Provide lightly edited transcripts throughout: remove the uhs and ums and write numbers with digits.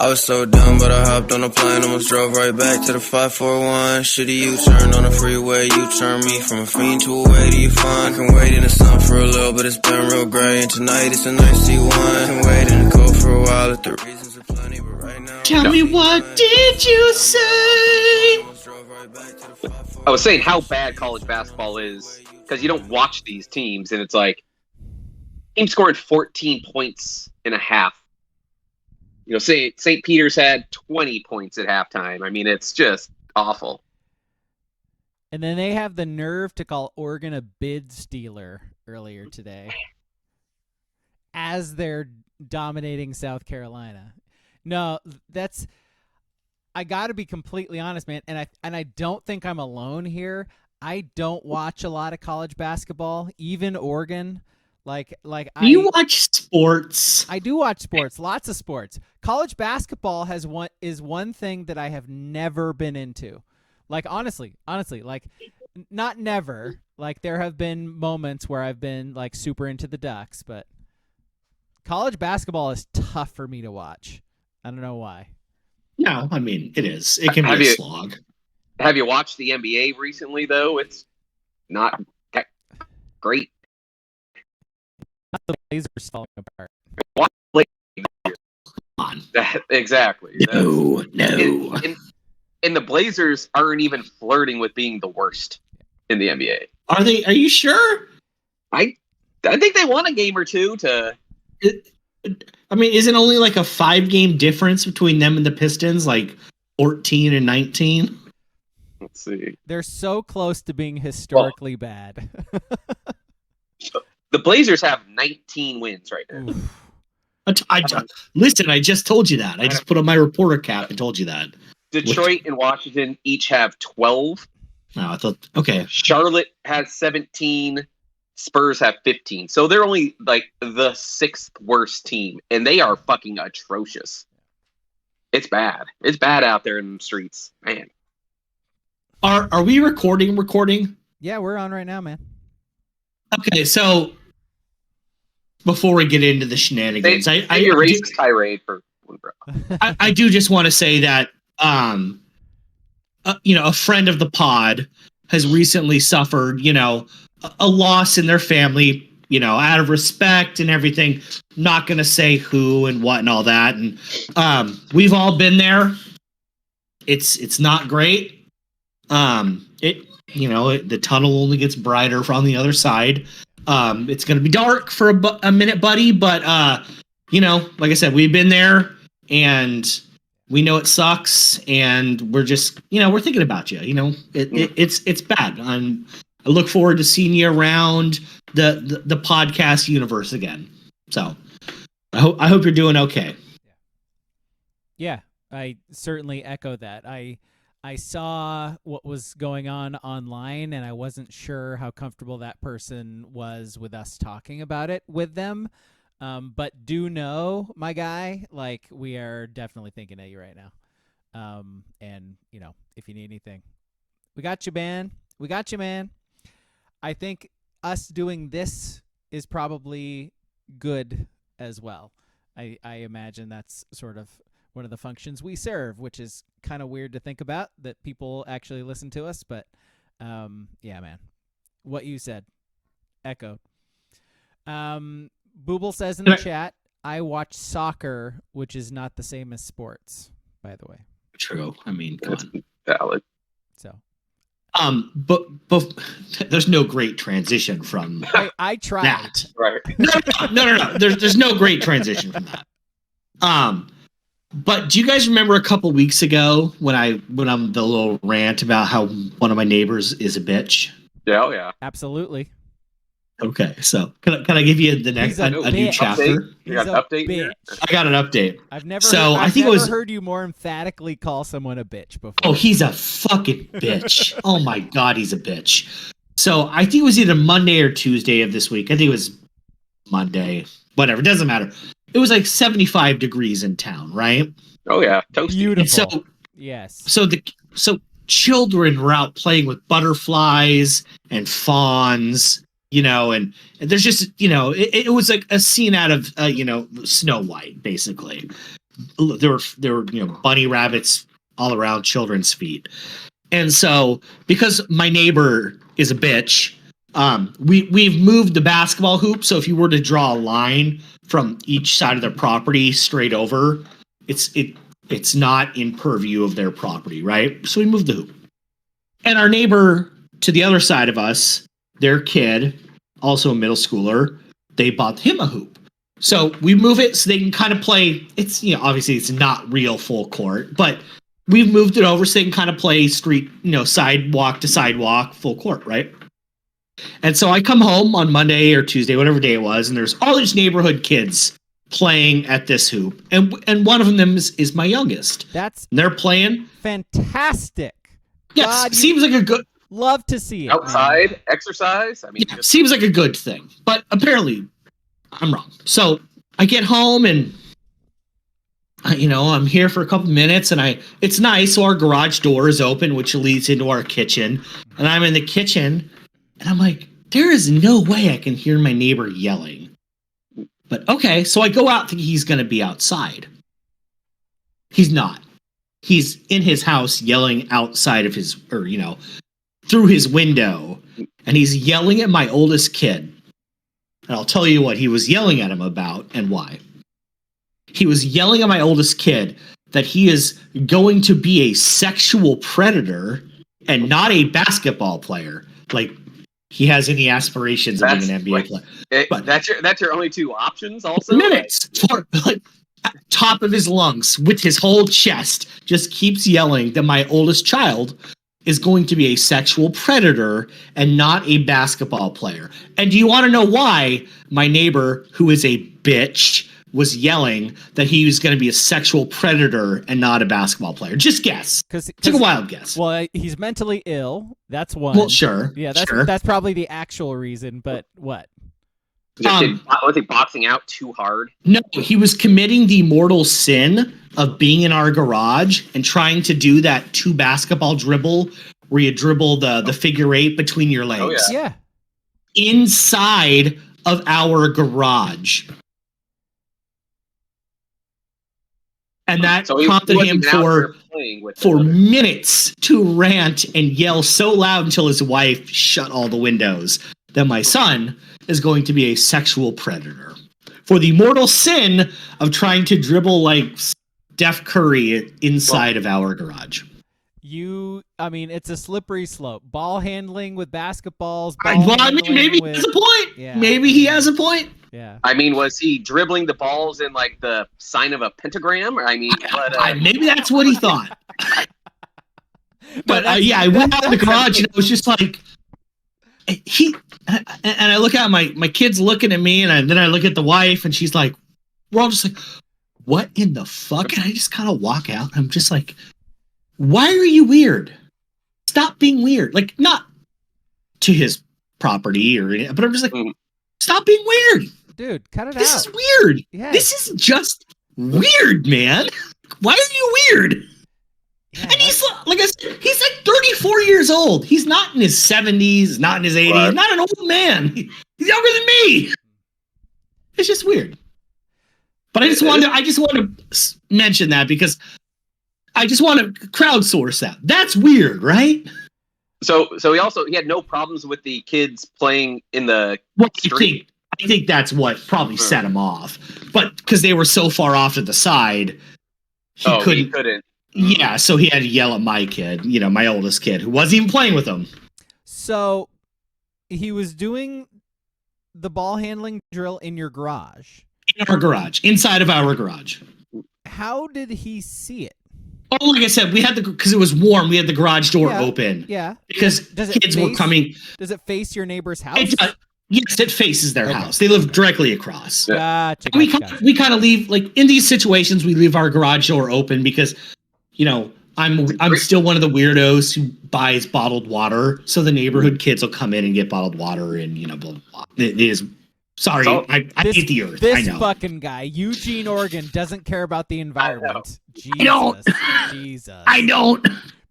I was so dumb, but I hopped on a plane, almost drove right back to the 541. Shitty U-turn on the freeway, you turn me from a fiend to a way to you fun. I can wait in the sun for a little, but it's been real gray, and tonight it's a nice C1. I can wait in the cold for a while if the reasons are plenty, but right now... Tell me, what did you say? I was saying how bad college basketball is, because you don't watch these teams, and it's like, team scoring 14 points in a half. You know, say St. Peter's had 20 points at halftime. I mean, it's just awful. And then they have the nerve to call Oregon a bid stealer earlier today as they're dominating South Carolina. No, that's... I got to be completely honest, man, and I don't think I'm alone here. I don't watch a lot of college basketball, even Oregon. Do you watch sports? I do watch sports, lots of sports. College basketball is one thing that I have never been into. Like honestly, like not never. Like there have been moments where I've been like super into the Ducks, but college basketball is tough for me to watch. I don't know why. No, I mean it is. It can be a slog. Have you watched the NBA recently though? It's not that great. The Blazers falling apart. Exactly. No. And the Blazers aren't even flirting with being the worst in the NBA. Are they? Are you sure? I think they won a game or two to. I mean, isn't only like a 5-game difference between them and the Pistons, like 14 and 19? Let's see. They're so close to being historically bad. The Blazers have 19 wins right now. Listen, I just told you that. I just put on my reporter cap and told you that. Detroit and Washington each have 12. No, I thought, okay. Charlotte has 17. Spurs have 15. So they're only like the 6th worst team, and they are fucking atrocious. It's bad. It's bad out there in the streets, man. Are we recording? Yeah, we're on right now, man. Okay, so before we get into the shenanigans, I racist tirade for I do just want to say that a friend of the pod has recently suffered, a loss in their family, out of respect and everything. Not going to say who and what and all that. And we've all been there. It's not great. The tunnel only gets brighter from the other side. It's going to be dark for a minute, buddy. But, like I said, we've been there and we know it sucks. And we're just, we're thinking about you. It's bad. I look forward to seeing you around the podcast universe again. So I hope you're doing okay. Yeah, I certainly echo that. I saw what was going on online, and I wasn't sure how comfortable that person was with us talking about it with them. But do know, my guy, like we are definitely thinking of you right now. And if you need anything, we got you, man. We got you, man. I think us doing this is probably good as well. I imagine that's sort of one of the functions we serve, which is kind of weird to think about, that people actually listen to us. But yeah, man, what you said, echoed. Booble says in the chat, I watch soccer, which is not the same as sports, by the way. True. I mean, come on. Valid. So. But there's no great transition from I tried. That. Right. No. There's no great transition from that. But do you guys remember a couple weeks ago when I'm the little rant about how one of my neighbors is a bitch? Yeah, yeah. Absolutely. Okay, so can I give you the next a new chapter? You got an update here? I got an update. I've never heard you more emphatically call someone a bitch before. Oh, he's a fucking bitch. Oh my God, he's a bitch. So I think it was either Monday or Tuesday of this week. I think it was Monday. Whatever, it doesn't matter. It was like 75 degrees in town, right? Oh yeah, toasty. Beautiful. So, yes. So children were out playing with butterflies and fawns. And there's just, it was like a scene out of, Snow White, basically. there were bunny rabbits all around children's feet. And so, because my neighbor is a bitch, we've moved the basketball hoop. So if you were to draw a line from each side of their property straight over, it's not in purview of their property, right? So we moved the hoop. And our neighbor to the other side of us, their kid, also a middle schooler, they bought him a hoop. So we move it so they can kind of play. It's, obviously it's not real full court, but we've moved it over so they can kind of play street, sidewalk to sidewalk, full court, right? And so I come home on Monday or Tuesday, whatever day it was, and there's all these neighborhood kids playing at this hoop. And one of them is my youngest. And they're playing. Fantastic. Yes, God, seems like a good... Love to see it. Outside man. Exercise? I mean, yeah, seems like a good thing. But apparently, I'm wrong. So I get home and... I'm here for a couple minutes and it's nice. So our garage door is open, which leads into our kitchen. And I'm in the kitchen and I'm like, there is no way I can hear my neighbor yelling. But okay. So I go out thinking he's going to be outside. He's not. He's in his house yelling outside of through his window. And he's yelling at my oldest kid. And I'll tell you what he was yelling at him about and why. He was yelling at my oldest kid that he is going to be a sexual predator and not a basketball player. Like he has any aspirations of being an NBA player. But that's your only two options also? Minutes for top of his lungs with his whole chest just keeps yelling that my oldest child is going to be a sexual predator and not a basketball player. And do you want to know why my neighbor, who is a bitch, was yelling that he was going to be a sexual predator and not a basketball player? Just guess. Take a wild guess. Well, he's mentally ill. That's one. Well, sure. Yeah, that's probably the actual reason. But what? Was he boxing out too hard? No, he was committing the mortal sin of being in our garage and trying to do that 2 basketball dribble where you dribble the figure 8 between your legs. Oh, yeah. Inside of our garage. And that prompted him for minutes to rant and yell so loud until his wife shut all the windows that my son is going to be a sexual predator for the mortal sin of trying to dribble like Steph Curry inside of our garage. It's a slippery slope. Ball handling with basketballs. Maybe he has a point. Yeah. Maybe he has a point. Yeah. Was he dribbling the balls in like the sign of a pentagram? Maybe that's what he thought. But I went out in the garage and it was just like and I look at my kids looking at me, and then I look at the wife, and she's like, we're all just like, what in the fuck? And I just kind of walk out, and I'm just like, why are you weird? Stop being weird. Like, not to his property or anything, but I'm just like, stop being weird. Dude, cut it out. This is weird. Yes. This is just weird, man. Why are you weird? Yeah, and he's like I said, he's like 34 years old. He's not in his 70s, not in his 80s. What? Not an old man. He's younger than me. It's just weird. But I just want to mention that because I just want to crowdsource that. That's weird, right? So he had no problems with the kids playing in the street. I think that's what probably set him off. But because they were so far off to the side, he couldn't. Yeah, so he had to yell at my kid, my oldest kid, who wasn't even playing with him. So he was doing the ball handling drill in your garage. In our garage, inside of our garage. How did he see it? Oh, like I said, because it was warm, we had the garage door open. Yeah. Because kids were coming. Does it face your neighbor's house? Yes, it faces their house. They live directly across. Gotcha. We kind of leave, like, in these situations, we leave our garage door open because, I'm still one of the weirdos who buys bottled water. So the neighborhood kids will come in and get bottled water and, blah, blah, blah. It is... Sorry, I hate the earth. This fucking guy, Eugene, Oregon, doesn't care about the environment. Jesus. I don't.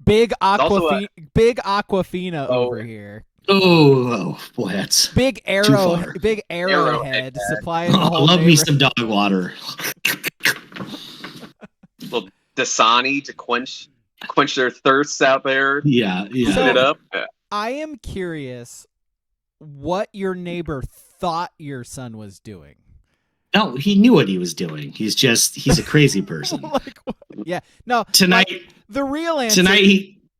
Big Aquafina over here. Oh boy, that's big arrowhead supplying the whole love me some dog water. Dasani to quench their thirsts out there. Yeah. Open it up. Yeah. I am curious what your neighbor thought your son was doing. No, he knew what he was doing. He's a crazy person. Tonight the real answer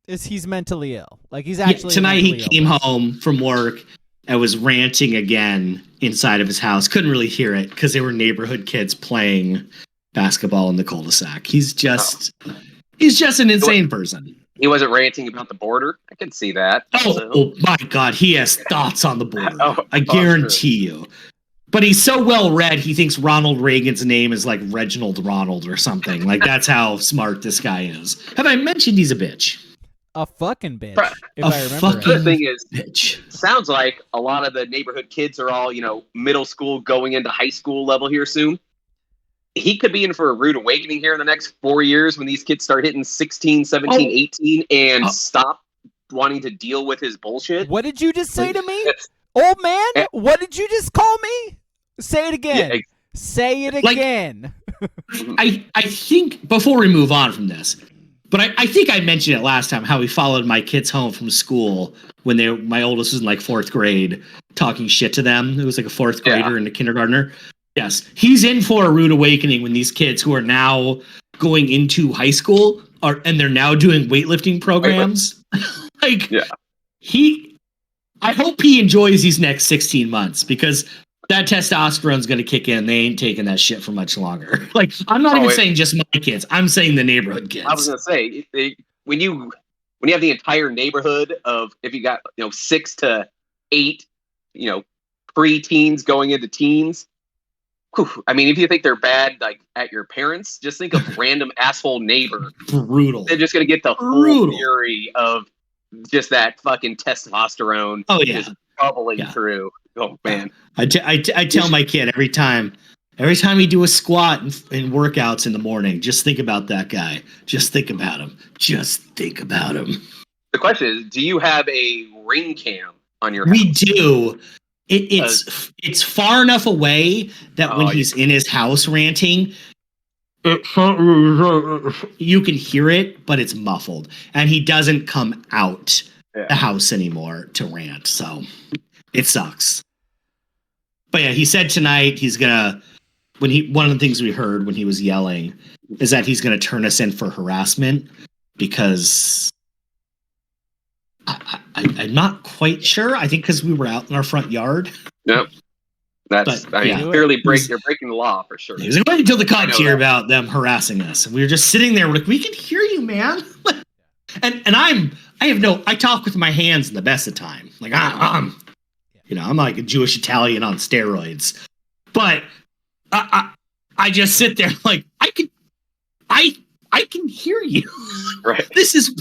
is he's mentally ill. Like he's actually tonight he came home from work and was ranting again inside of his house. Couldn't really hear it because they were neighborhood kids playing basketball in the cul-de-sac. He's just an insane person. He wasn't ranting about the border. I can see that. Oh my God, he has thoughts on the border. I guarantee you. But he's so well read, he thinks Ronald Reagan's name is like Reginald Ronald or something. Like that's how smart this guy is. Have I mentioned he's a bitch? A fucking bitch. If A I remember fucking right. The thing is, bitch. sounds like a lot of the neighborhood kids are all, middle school going into high school level here soon. He could be in for a rude awakening here in the next 4 years when these kids start hitting 16, 17, 18 and stop wanting to deal with his bullshit. What did you just say to me? Old man, what did you just call me? Say it again. Yeah, Say it again. I think, before we move on from this, but I think I mentioned it last time, how he followed my kids home from school when my oldest was in like 4th grade, talking shit to them. It was like a 4th grader and a kindergartner. Yes, he's in for a rude awakening when these kids who are now going into high school and they're now doing weightlifting programs. I hope he enjoys these next 16 months because that testosterone's going to kick in. They ain't taking that shit for much longer. Like, I'm not even saying just my kids. I'm saying the neighborhood kids. I was going to say, when you have the entire neighborhood of, if you got 6 to 8, pre-teens going into teens. I mean, if you think they're bad, like at your parents, just think of random asshole neighbor. Brutal. They're just going to get the full fury of just that fucking testosterone. Just bubbling through. Oh man. I tell my kid every time you do a squat and workouts in the morning, just think about that guy. Just think about him. Just think about him. The question is, do you have a ring cam on your house? We do. It's far enough away that when he's in his house ranting, you can hear it, but it's muffled, and he doesn't come out the house anymore to rant. So it sucks. But yeah, he said tonight he's gonna. One of the things we heard when he was yelling is that he's gonna turn us in for harassment because. I'm not quite sure. I think because we were out in our front yard. Yep. Clearly you're breaking the law for sure. He was like, wait until the cops hear about them harassing us. And we were just sitting there, we're like, we can hear you, man. and I talk with my hands the best of time. Like I'm like a Jewish Italian on steroids. But I just sit there like I can hear you. Right. This is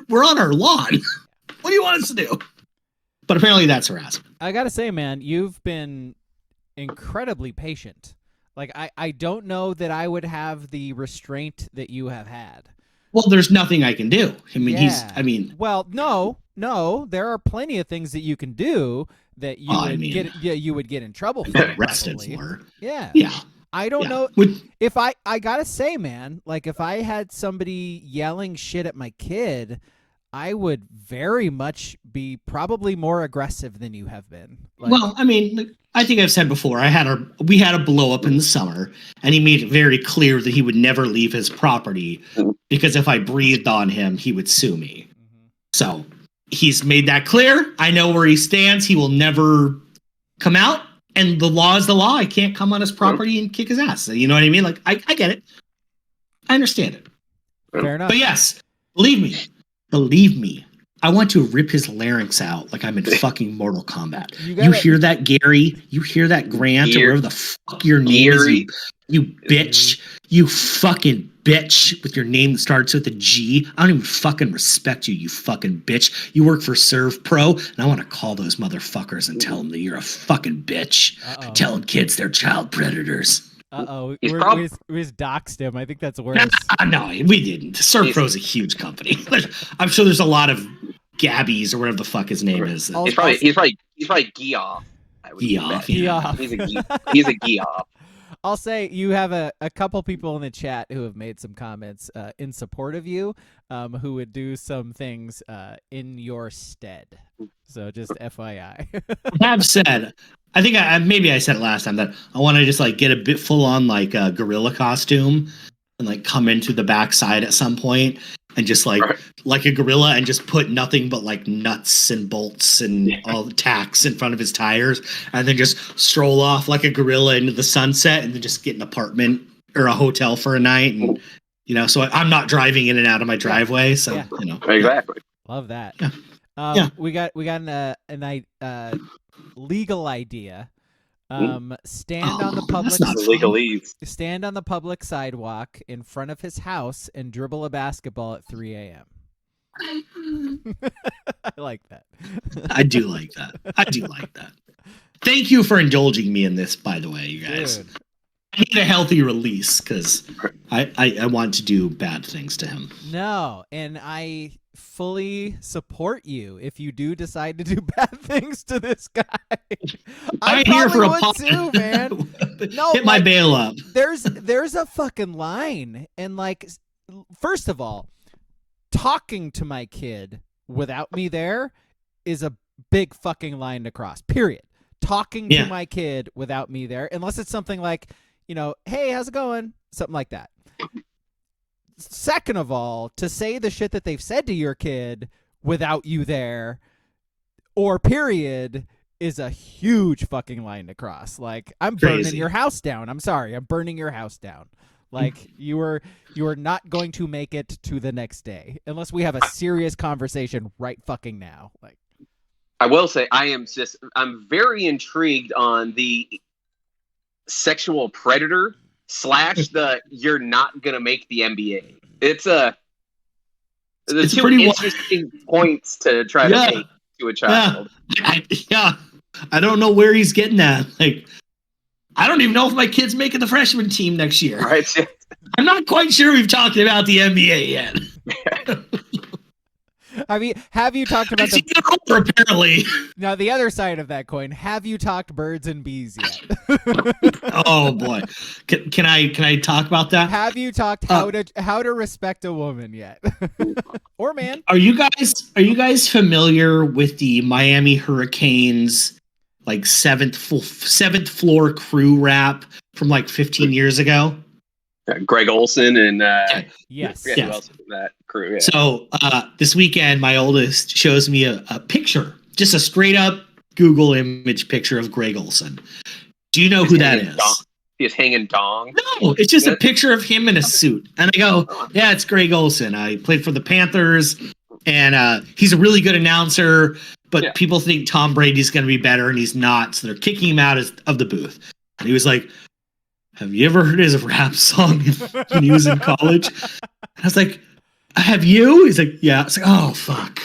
We're on our lawn. What do you want us to do? But apparently that's harassment. I gotta say, man, you've been incredibly patient. Like, I don't know that I would have the restraint that you have had. Well, there's nothing I can do. I mean, Well, no, there are plenty of things that you can do that you would get in trouble for. Arrested for. Yeah. Yeah. I don't know if I gotta say, man, like if I had somebody yelling shit at my kid, I would very much be probably more aggressive than you have been. Like, well, I mean, I think I've said before, we had a blow up in the summer, and he made it very clear that he would never leave his property because if I breathed on him, he would sue me. Mm-hmm. So he's made that clear. I know where he stands. He will never come out. And the law is the law. I can't come on his property and kick his ass. You know what I mean? Like, I get it. I understand it. Fair enough. But yes, believe me, I want to rip his larynx out like I'm in fucking Mortal Kombat. You hear that, Gary? You hear that, Grant? Or whatever the fuck your name is, you bitch. You fucking bitch with your name that starts with a G. I don't even fucking respect you, you fucking bitch. You work for Serve Pro, and I want to call those motherfuckers and tell them that you're a fucking bitch. Telling kids they're child predators. We just doxed him. I think that's worse. No, we didn't. Serve Pro's a huge company. I'm sure there's a lot of Gabbies or whatever the fuck his name is. He's probably Geoff. Geoff. He's a Geoff. I'll say you have a couple people in the chat who have made some comments in support of you, who would do some things in your stead. So just FYI. I have said, I think maybe I said it last time, that I want to just like get a bit full on like a gorilla costume and like come into the backside at some point and just like a gorilla and just put nothing but like nuts and bolts and all the tacks in front of his tires and then just stroll off like a gorilla into the sunset and then just get an apartment or a hotel for a night. And, so I'm not driving in and out of my driveway. So, Exactly. Love that. Yeah. We got an legal idea. Stand on the public stand on the public sidewalk in front of his house and dribble a basketball at 3 a.m. I like that. I do like that. Thank you for indulging me in this, by the way, you guys. Dude. I need a healthy release because I want to do bad things to him. No, and I fully support you if you do decide to do bad things to this guy. I'm here for a would too, man. No, hit my bail up. There's a fucking line, and like, first of all, talking to my kid without me there is a big fucking line to cross. Period. Talking to my kid without me there, unless it's something like, hey, how's it going? Something like that. Second of all, to say the shit that they've said to your kid without you there, or period, is a huge fucking line to cross. Like, I'm burning your house down. I'm sorry, I'm burning your house down. Like, you are not going to make it to the next day unless we have a serious conversation right fucking now. Like, I will say I'm very intrigued on the sexual predator / the you're not gonna make the NBA. It's two pretty interesting points to try to make to a child. I don't know where he's getting at. Like, I don't even know if my kid's making the freshman team next year. Right. I'm not quite sure we've talked about the NBA yet. Have you talked about apparently? Now the other side of that coin. Have you talked birds and bees yet? Oh boy, can I talk about that? Have you talked how to respect a woman yet, or man? Are you guys familiar with the Miami Hurricanes like seventh floor crew rap from like 15 years ago? Greg Olson and yes. Who else was in that crew? Yeah. So this weekend, my oldest shows me a picture, just a straight up Google image picture of Greg Olson. Do you know who that is? He's hanging dong. No, it's just a picture of him in a suit, and I go, "Yeah, it's Greg Olson. I played for the Panthers, and he's a really good announcer, but people think Tom Brady's going to be better, and he's not, so they're kicking him out of the booth." And he was like, "Have you ever heard his rap song when he was in college?" And I was like, "Have you?" He's like, "Yeah." It's like, "Oh, fuck."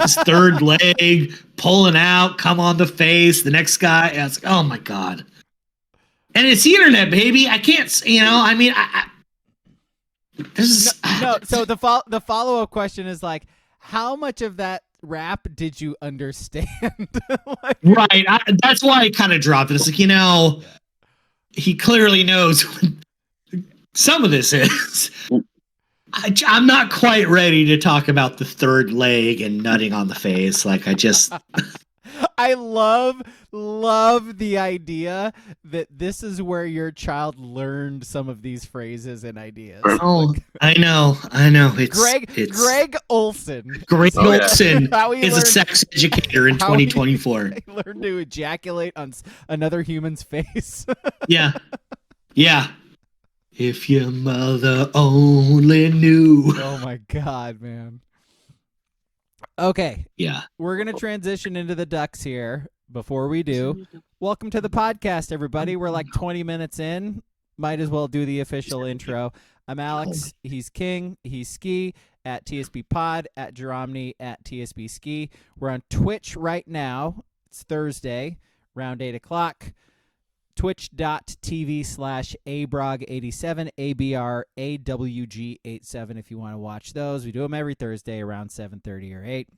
His third leg, pulling out, come on the face, the next guy. And I was like, "Oh, my God." And it's the internet, baby. I can't, So the follow-up question is like, how much of that rap did you understand? Right. That's why I kind of dropped it. It's like, he clearly knows what some of this is. I'm not quite ready to talk about the third leg and nutting on the face. Like, I love the idea that this is where your child learned some of these phrases and ideas. Oh, I know. It's Greg Olson. Greg Olson is a sex educator in 2024. He learned to ejaculate on another human's face. Yeah. If your mother only knew. Oh my God, man. Okay. Yeah. We're going to transition into the Ducks here. Before we do, welcome to the podcast, everybody. We're like 20 minutes in. Might as well do the official intro. I'm Alex. He's King. He's Ski at TSB Pod, at Jeromny, at TSB Ski. We're on Twitch right now. It's Thursday, around 8 o'clock. Twitch.tv/abrog87, ABRAWG87 if you want to watch those. We do them every Thursday around 7:30 or 8.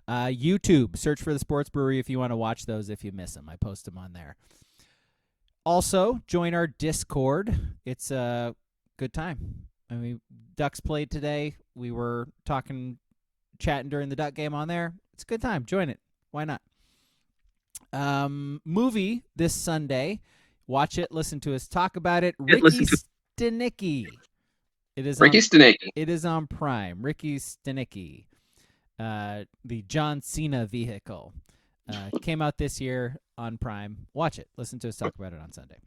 YouTube, search for the Sports Brewery if you want to watch those if you miss them. I post them on there. Also, join our Discord. It's a good time. I mean, Ducks played today. We were chatting during the Duck game on there. It's a good time. Join it. Why not? Movie this Sunday. Watch it. Listen to us talk about it. Ricky Stenicki. Ricky Stenicki. It is on Prime. Ricky Stenicki. The John Cena vehicle. Came out this year on Prime. Watch it. Listen to us talk about it on Sunday.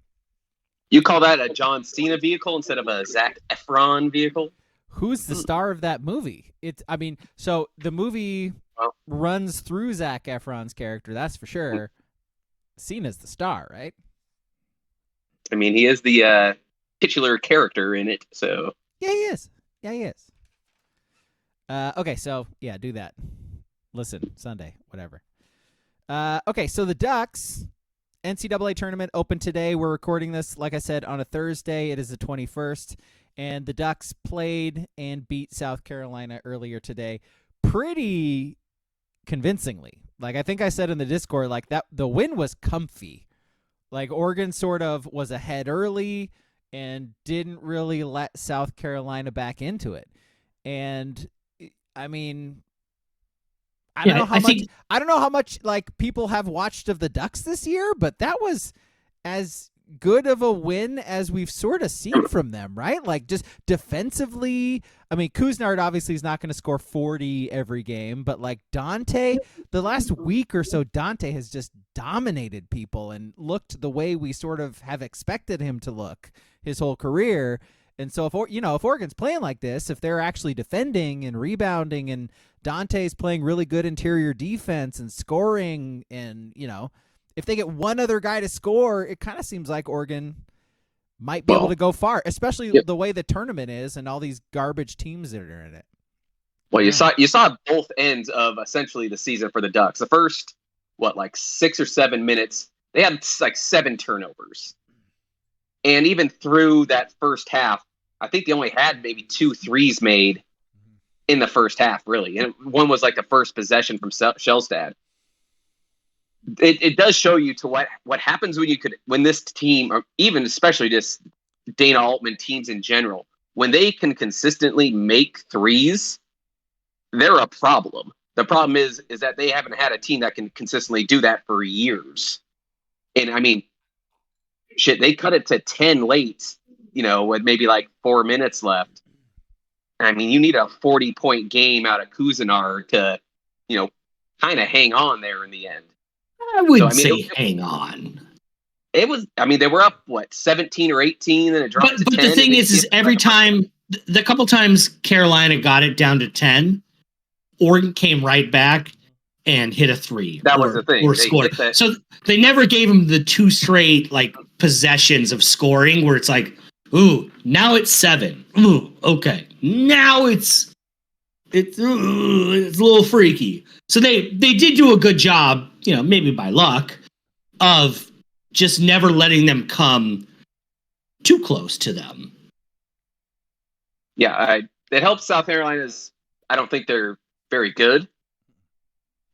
You call that a John Cena vehicle instead of a Zac Efron vehicle? Who's the star of that movie? So the movie runs through Zac Efron's character, that's for sure. Cena's the star, right? I mean, he is the titular character in it, so. Yeah, he is. Okay, so, yeah, do that. Listen, Sunday, whatever. Okay, so the Ducks NCAA tournament opened today. We're recording this, like I said, on a Thursday. It is the 21st. And the Ducks played and beat South Carolina earlier today pretty convincingly. Like, I think I said in the Discord, like, that the win was comfy. Like, Oregon sort of was ahead early and didn't really let South Carolina back into it. And, I mean, I don't know how much like people have watched of the Ducks this year, but that was as good of a win as we've sort of seen from them, right? Like, just defensively, I mean, Kuznard obviously is not going to score 40 every game, but like Dante, the last week or so, Dante has just dominated people and looked the way we sort of have expected him to look his whole career. And so if Oregon's playing like this, if they're actually defending and rebounding and Dante's playing really good interior defense and scoring, and, if they get one other guy to score, it kind of seems like Oregon might be able to go far, especially the way the tournament is and all these garbage teams that are in it. Well, you saw both ends of essentially the season for the Ducks. The first, 6 or 7 minutes, they had like 7 turnovers. And even through that first half, I think they only had maybe 2 threes made in the first half, really. And one was like the first possession from Shellstad. It does show you to what happens when this team, or even especially just Dana Altman teams in general, when they can consistently make threes, they're a problem. The problem is that they haven't had a team that can consistently do that for years. And I mean, shit, they cut it to 10 late, with maybe like 4 minutes left. I mean, you need a 40-point game out of Kuznard to, kind of hang on there in the end. I wouldn't say hang on. It was, they were up, 17 or 18, and it dropped to 10. But the thing is every time, the couple times Carolina got it down to 10, Oregon came right back and hit a 3. That was the thing. Or scored. So they never gave them the 2 straight, possessions of scoring where it's like, ooh, now it's 7. Ooh, okay. Now it's a little freaky. So they did do a good job, maybe by luck, of just never letting them come too close to them. Yeah, it helps South Carolina's. I don't think they're very good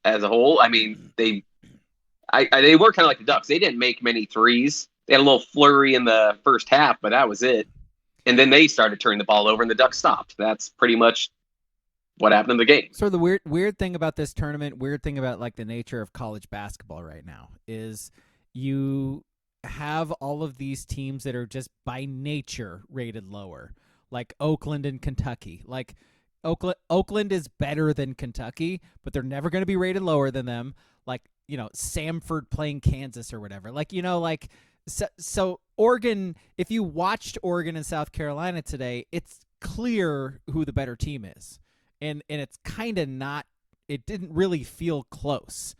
as a whole. I mean, they were kind of like the Ducks. They didn't make many threes. They had a little flurry in the first half, but that was it. And then they started turning the ball over, and the Ducks stopped. That's pretty much what happened in the game. So the weird thing about this tournament, weird thing about like the nature of college basketball right now is you have all of these teams that are just by nature rated lower, like Oakland and Kentucky. Like Oakland is better than Kentucky, but they're never going to be rated lower than them. Like, Samford playing Kansas or whatever. So Oregon, if you watched Oregon and South Carolina today, it's clear who the better team is. And it's kind of not, it didn't really feel close.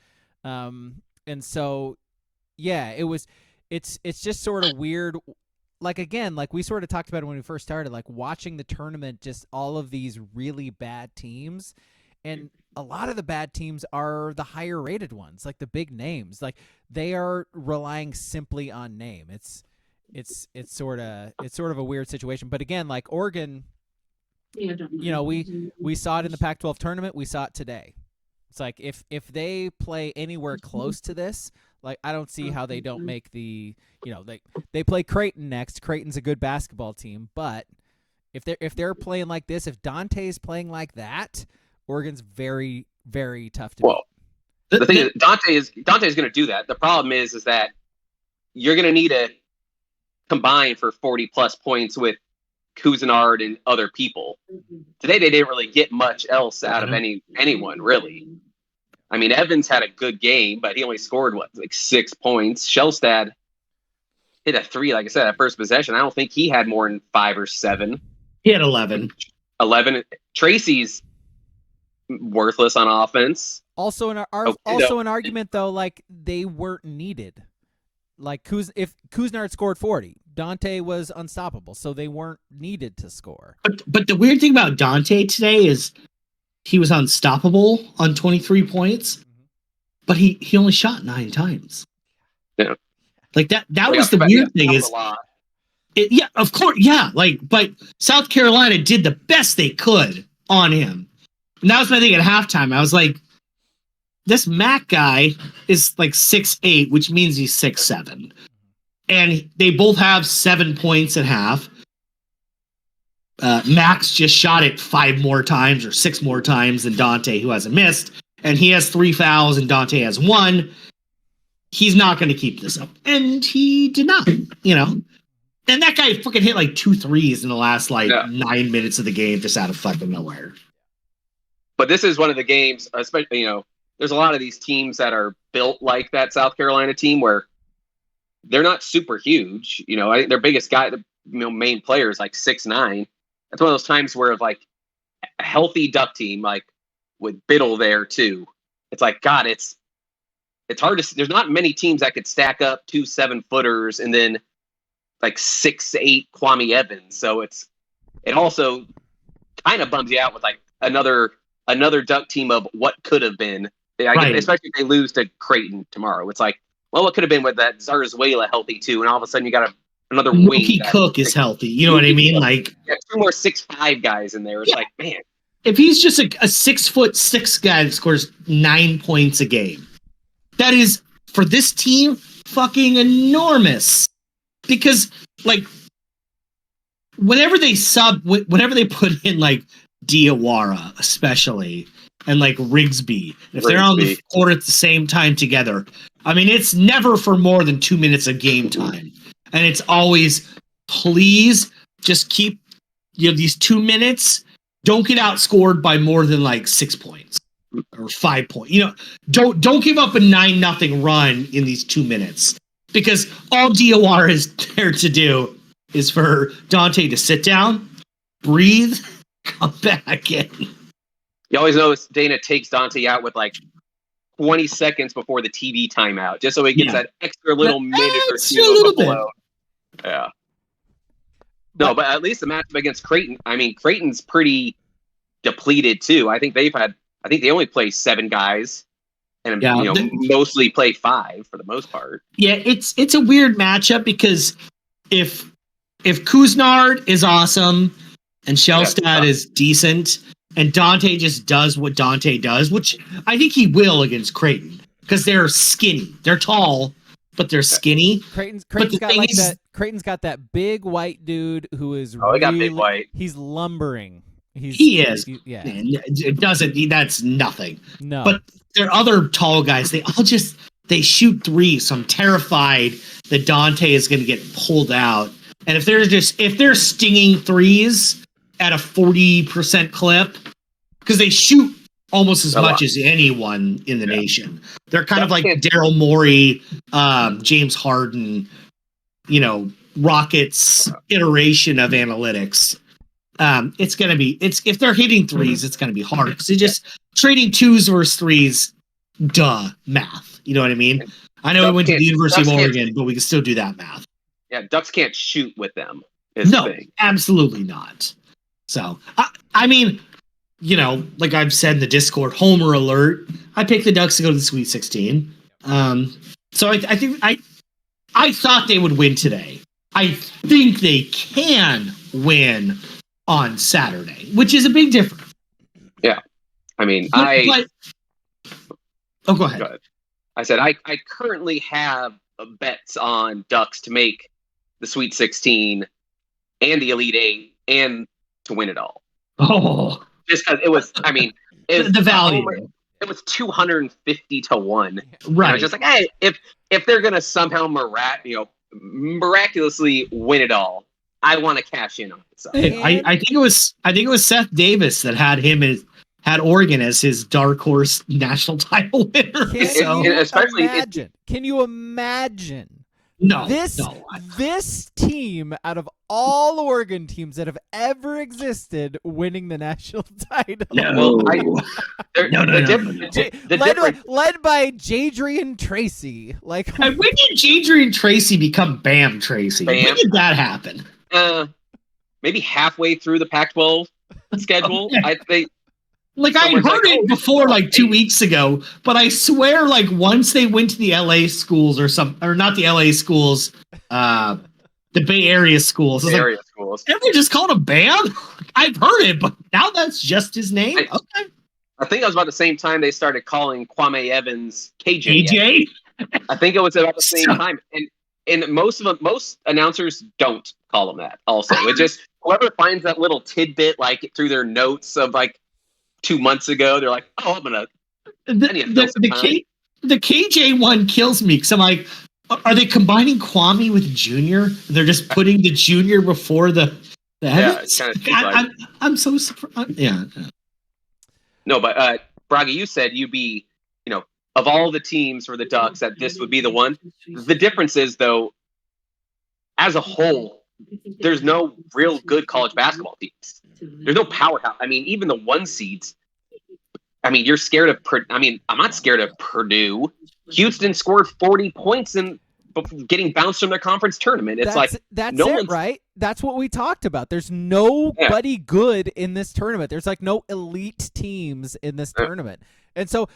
And so, yeah, it's just sort of weird. Like, again, like we sort of talked about it when we first started, like watching the tournament, just all of these really bad teams. And a lot of the bad teams are the higher rated ones, like the big names. Like they are relying simply on name. It's sort of a weird situation. But again, like Oregon, we saw it in the Pac-12 tournament. We saw it today. It's like if they play anywhere close to this, Like, I don't see how they don't make the, they play Creighton next. Creighton's a good basketball team, but if they're playing like this, if Dante's playing like that, Oregon's very, very tough to beat. The thing is, Dante's going to do that. The problem is that you're going to need to combine for 40 plus points with Cousinard and other people. Today they didn't really get much else out of anyone really. I mean, Evans had a good game, but he only scored 6 points. Shellstad hit a 3, like I said, at first possession. I don't think he had more than 5 or 7. He had 11. 11. Tracy's worthless on offense. Also an argument though, like they weren't needed. Like if Cousinard scored 40, Dante was unstoppable, so they weren't needed to score. But the weird thing about Dante today is he was unstoppable on 23 points, but he only shot 9 times. Yeah, like that was the weird thing is. Yeah, of course, yeah. But South Carolina did the best they could on him, and that was my thing at halftime. I was like, this Mac guy is like 6'8", which means he's 6'7". And they both have 7 points at half. Max just shot it 5 more times or 6 more times than Dante, who hasn't missed. And he has 3 fouls and Dante has 1. He's not going to keep this up. And he did not, And that guy fucking hit like 2 threes in the last 9 minutes of the game just out of fucking nowhere. But this is one of the games, especially, there's a lot of these teams that are built like that South Carolina team where they're not super huge. I think their biggest guy, the main player is like 6'9". That's one of those times where like a healthy Duck team, like with Biddle there too. It's like, God, it's hard to. There's not many teams that could stack up 2 7-footers and then like 6'8" Kwame Evans. So it also kind of bums you out with like another Duck team of what could have been. Especially if they lose to Creighton tomorrow. It's like, well, what could have been with that Zarzuela healthy too, and all of a sudden you got another wing. Mookie Cook is healthy. You know what I mean? Like 2 more 6'5" guys in there. It's like, man, if he's just a 6'6" guy that scores 9 points a game, that is for this team fucking enormous. Because like whenever they put in like Diawara, especially, and like Rigsby, if they're on the court at the same time together, I mean, it's never for more than 2 minutes of game time. And it's always, please just keep, these 2 minutes, don't get outscored by more than like 6 points or 5 points. Don't give up a 9-0 run in these 2 minutes, because all Diawara is there to do is for Dante to sit down, breathe, come back in. You always notice Dana takes Dante out with like 20 seconds before the TV timeout, just so he gets that extra little minute or two of blow. Yeah. No, but at least the matchup against Creighton, I mean, Creighton's pretty depleted too. I think they only play 7 guys, and mostly play 5 for the most part. Yeah, it's a weird matchup because if Cousinard is awesome and Shellstad is decent, and Dante just does what Dante does, which I think he will against Creighton, because they're skinny. They're tall, but they're skinny. Creighton's got that big white dude who is he got big white. He's lumbering. He is. It doesn't. That's nothing. No. But there are other tall guys. They shoot threes. So I'm terrified that Dante is going to get pulled out. And if they're stinging threes at a 40% clip, because they shoot almost as much as anyone in the nation. They're kind of like Daryl Morey, James Harden, Rockets iteration of analytics. If they're hitting threes, it's going to be hard, because they're just trading 2s versus 3s. Math. You know what I mean? I know we went to the University of Oregon, but we can still do that math. Yeah, Ducks can't shoot with them. No, absolutely not. So, I mean, like I've said in the Discord, homer alert, I picked the Ducks to go to the Sweet 16. So I think I thought they would win today. I think they can win on Saturday, which is a big difference. Yeah. I mean, go ahead. I said I currently have bets on Ducks to make the Sweet 16 and the Elite Eight and to win it all. Oh, Just because it was, I mean, the value. It was 250 to 1. Right. And I was just like, hey, if they're gonna somehow miraculously win it all, I want to cash in on it. So. Hey, I think it was Seth Davis that had Oregon as his dark horse national title winner. Can you imagine? No, this team out of all Oregon teams that have ever existed winning the national title. No. Led by Jadrian Tracy. Like, when did Jadrian Tracy become Bam Tracy? Bam. When did that happen? Maybe halfway through the Pac-12 schedule. I think. Like, I heard it before, 2 weeks ago, but I swear, once they went to the LA schools or not the LA schools, the Bay Area schools. Schools. Everyone just called him Bam? I've heard it, but now that's just his name? Okay. I think it was about the same time they started calling Kwame Evans KJ. KJ? I think it was about the same time. And most announcers don't call him that also. It just, whoever finds that little tidbit, through their notes of, 2 months ago, they're like, "Oh, I'm gonna." The KJ one kills me because I'm like, are they combining Kwame with Junior? They're just putting the Junior before the Evans? Yeah, I'm so surprised. Yeah. No, but Braga, you said you'd be, of all the teams for the Ducks, that this would be the one. The difference is, though, as a whole, there's no real good college basketball teams. There's no powerhouse. I mean, even the 1 seeds. I mean, you're scared of. I'm not scared of Purdue. Houston scored 40 points in getting bounced from their conference tournament. It's right? That's what we talked about. There's nobody good in this tournament. There's no elite teams in this tournament. And so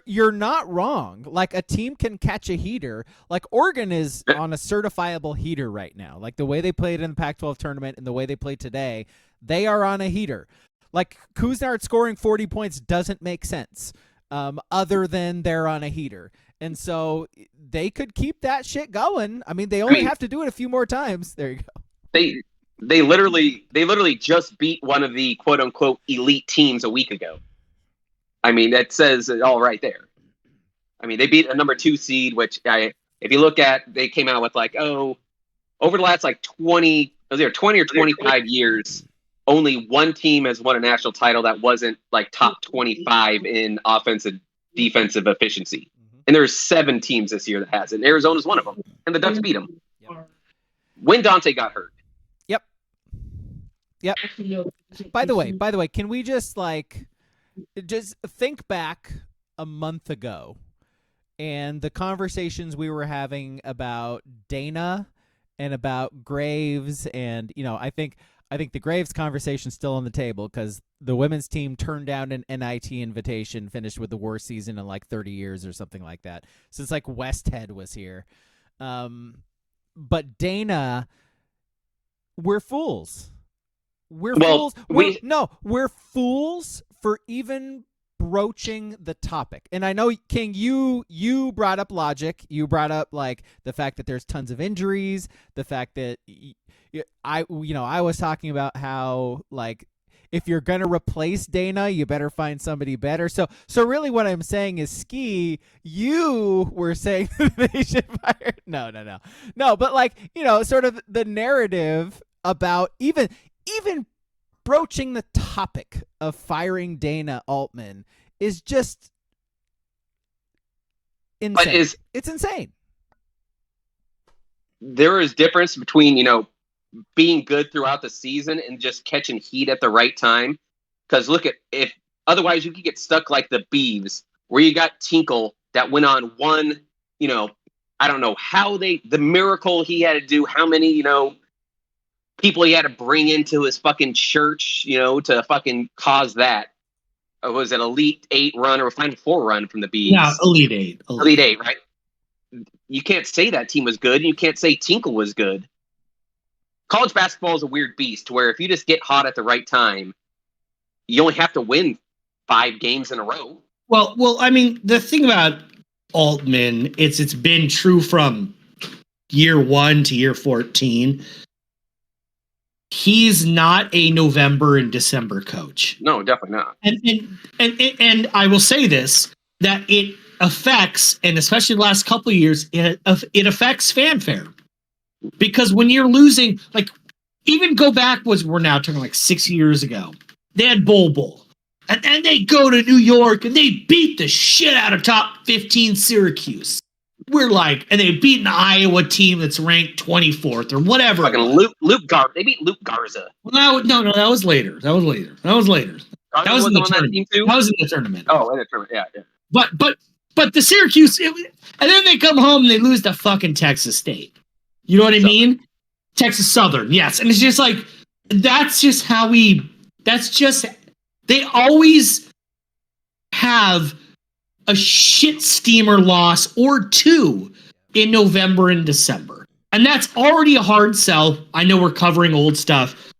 you're not wrong. A team can catch a heater. Oregon is on a certifiable heater right now. The way they played in the Pac-12 tournament and the way they played today, they are on a heater. Kuznart scoring 40 points doesn't make sense other than they're on a heater. And so they could keep that shit going. I mean, they only have to do it a few more times. There you go. They literally just beat one of the quote unquote elite teams a week ago. I mean, that says it all right there. I mean, they beat a number 2 seed, which if you look at, they came out with over the last 20 or 25 years, only one team has won a national title that wasn't top 25 in offensive defensive efficiency. And there's 7 teams this year that has it. And Arizona's one of them. And the Ducks beat them. Yep. When Dante got hurt. Yep. By the way, can we just think back a month ago and the conversations we were having about Dana and about Graves, and I think the Graves conversation is still on the table because the women's team turned down an NIT invitation, finished with the worst season in 30 years or something like that, since Westhead was here. But Dana, we're fools. We're fools for even broaching the topic. And I know, King, you brought up logic. You brought up the fact that there's tons of injuries, the fact that I was talking about how if you're going to replace Dana, you better find somebody better. So really what I'm saying is, Ski, you were saying they should fire. No, but sort of the narrative about even broaching the topic of firing Dana Altman is just insane. It's insane. There is difference between, being good throughout the season and just catching heat at the right time. Because if otherwise you could get stuck like the Beavs, where you got Tinkle that went on one, I don't know how the miracle he had to do, how many, people he had to bring into his fucking church, to fucking cause that. It was an Elite 8 run or a Final 4 run from the Beavs. Yeah, Elite 8. Elite 8, right? You can't say that team was good, and you can't say Tinkle was good. College basketball is a weird beast where if you just get hot at the right time, you only have to win 5 games in a row. Well, I mean, the thing about Altman. It's been true from year 1 to year 14. He's not a November and December coach. No, definitely not. And I will say this, that it affects, and especially the last couple of years, it affects fanfare. Because when you're losing, like, even go back, we're now talking like 6 years ago, they had Bowl. And they go to New York and they beat the shit out of top 15 Syracuse. We're like, and they beat an Iowa team that's ranked 24th or whatever. Fucking they beat Luke Garza. Well, no, that was later. That was in the tournament. That was in the tournament. Oh, in the tournament, yeah. But the Syracuse, and then they come home and they lose to fucking Texas State. You know what I mean? Texas Southern, yes. And it's just like, they always have a shit steamer loss or two in November and December. And that's already a hard sell. I know we're covering old stuff.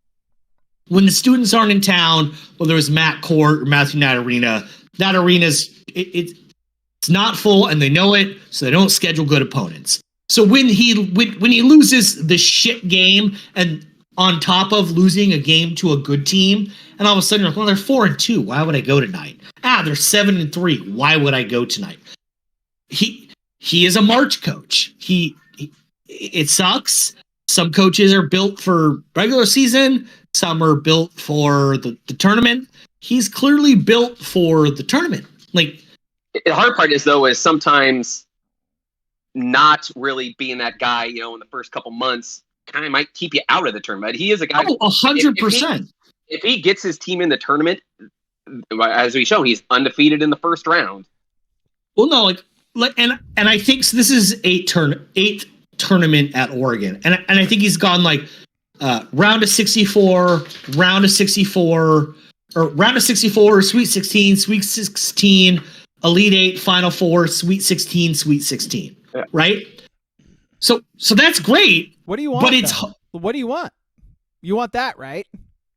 When the students aren't in town, whether it was Matt Court or Matthew Knight Arena, that arena's it's not full and they know it, so they don't schedule good opponents. So when he loses the shit game and on top of losing a game to a good team, and all of a sudden you're like, well, they're 4-2. Why would I go tonight? They're 7-3. Why would I go tonight? He is a March coach. It sucks. Some coaches are built for regular season. Some are built for the tournament. He's clearly built for the tournament. Like, the hard part is sometimes not really being that guy, in the first couple months kind of might keep you out of the tournament. He is a guy. 100%. If he gets his team in the tournament, as we've shown, he's undefeated in the first round. Well, no, and I think so. This is eighth tournament at Oregon, and I think he's gone like round of 64, Sweet 16, Sweet 16, Elite 8, Final 4, Sweet 16, Sweet 16. Yeah. Right? So that's great. What do you want? But what do you want? You want that, right?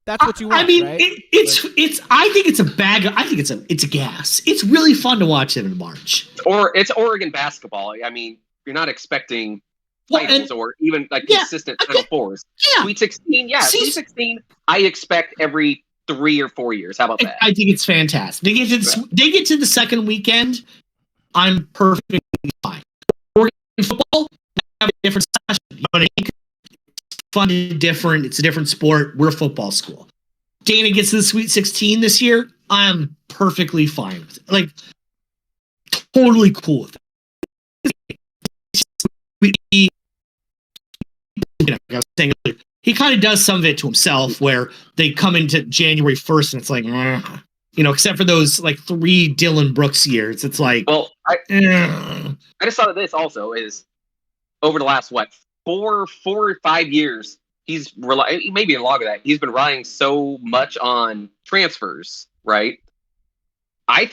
That's what you want. I mean, right? it's. I think it's a bag. I think it's a gas. It's really fun to watch them in March. Or it's Oregon basketball. I mean, you're not expecting titles or even consistent Final Fours. Yeah. Sweet 16, Sweet 16. I expect every 3 or 4 years. How about that? I think it's fantastic. They get to the second weekend. I'm perfectly fine. Oregon football have a different session. You know what I mean? Fun and different. It's a different sport. We're a football school. Dana gets to the Sweet 16 this year. I'm perfectly fine with it. Like, totally cool with it. I was saying earlier, he kind of does some of it to himself, where they come into January 1st and it's like, except for those like 3 Dylan Brooks years, it's like, well, I just thought of this also is over the last 4 or 5 years, he's maybe a log of that. He's been relying so much on transfers, right? I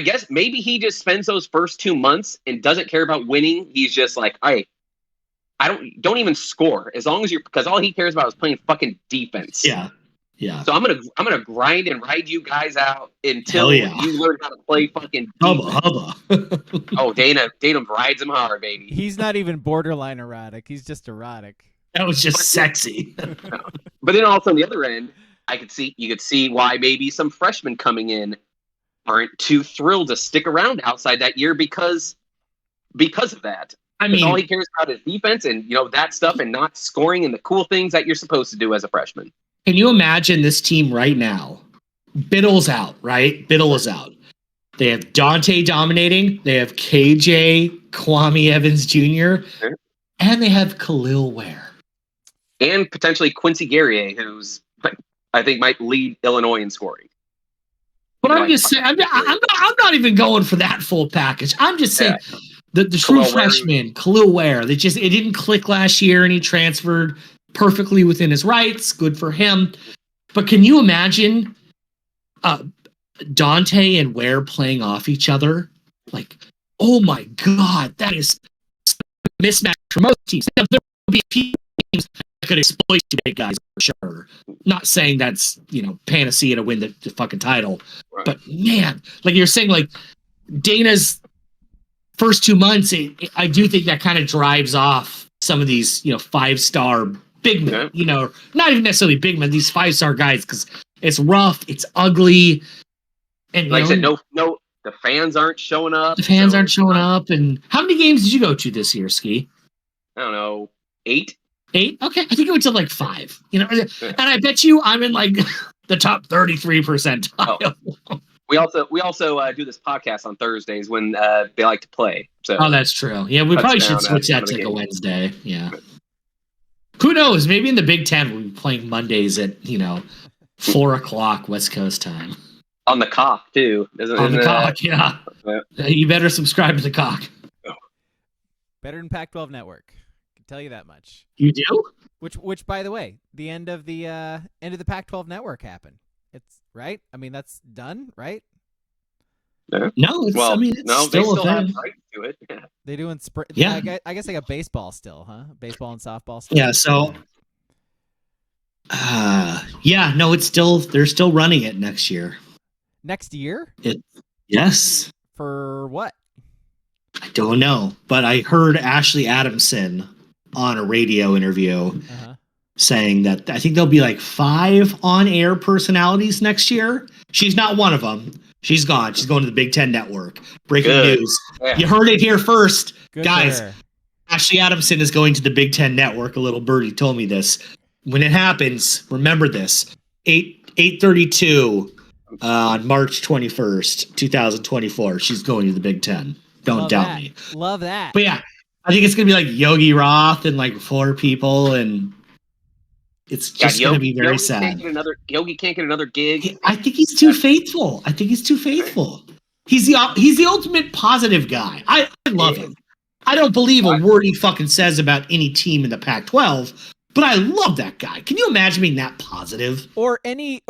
guess maybe he just spends those first 2 months and doesn't care about winning. He's just like, I don't even score as long as because all he cares about is playing fucking defense. Yeah. So I'm gonna grind and ride you guys out until you learn how to play fucking defense. Hubba. Oh, Dana rides him hard, baby. He's not even borderline erotic. He's just erotic. That was just sexy. But then also on the other end, you could see why maybe some freshmen coming in aren't too thrilled to stick around outside that year because of that. I mean, all he cares about is defense and that stuff, and not scoring and the cool things that you're supposed to do as a freshman. Can you imagine this team right now? Biddle's out, right? Biddle is out. They have Dante dominating. They have KJ, Kwame Evans Jr., and they have Khalil Ware. And potentially Quincy Guerrier, who's, I think, might lead Illinois in scoring. But I'm just saying, I'm not even going for that full package. I'm just saying the true freshman, Khalil Ware, it didn't click last year, and he transferred perfectly within his rights. Good for him. But can you imagine Dante and Ware playing off each other? Like, oh my God, that is a mismatch for most teams. There will be teams that could exploit two big guys for sure. Not saying that's, panacea to win the fucking title. Right. But man, like you're saying, like Dana's first 2 months, I do think that kind of drives off some of these, 5-star big men, not even necessarily big men, these 5-star guys, because it's rough, it's ugly. And like I said, no, the fans aren't showing up. The fans aren't showing up. And how many games did you go to this year, Ski? I don't know, 8? 8? Okay, I think it went to like 5. And I bet you I'm in like the top 33 percentile. Oh. We also do this podcast on Thursdays when they like to play. So that's true. Yeah, we probably should switch that to like a Wednesday. Yeah. Who knows? Maybe in the Big Ten we'll be playing Mondays at 4:00 West Coast time. On the cock too. On the cock, yeah. You better subscribe to the cock. Better than Pac-12 Network. I can tell you that much. You do? Which, by the way, the end of the Pac-12 Network happened. It's right. I mean, that's done, right? Yeah. No, it's still they still a thing. have rights to it. Yeah. They doing Yeah. I guess like a baseball still, huh? Baseball and softball still. Yeah. So. No, it's still they're still running it next year. Next year? Yes. For what? I don't know, but I heard Ashley Adamson on a radio interview saying that I think there'll be like 5 on-air personalities next year. She's not one of them. She's gone. She's going to the Big Ten Network. Breaking news. Yeah. You heard it here first. Good guys. Ashley Adamson is going to the Big Ten Network. A little birdie told me this. When it happens, remember this. 8:32 on March 21st, 2024. She's going to the Big Ten. Don't doubt me. Love that. But yeah, I think it's going to be like Yogi Roth and like 4 people, and it's just going to be very sad. Yogi can't get another gig. I think he's too faithful. He's the ultimate positive guy. I love him. I don't believe a word he fucking says about any team in the Pac-12, but I love that guy. Can you imagine being that positive? Or any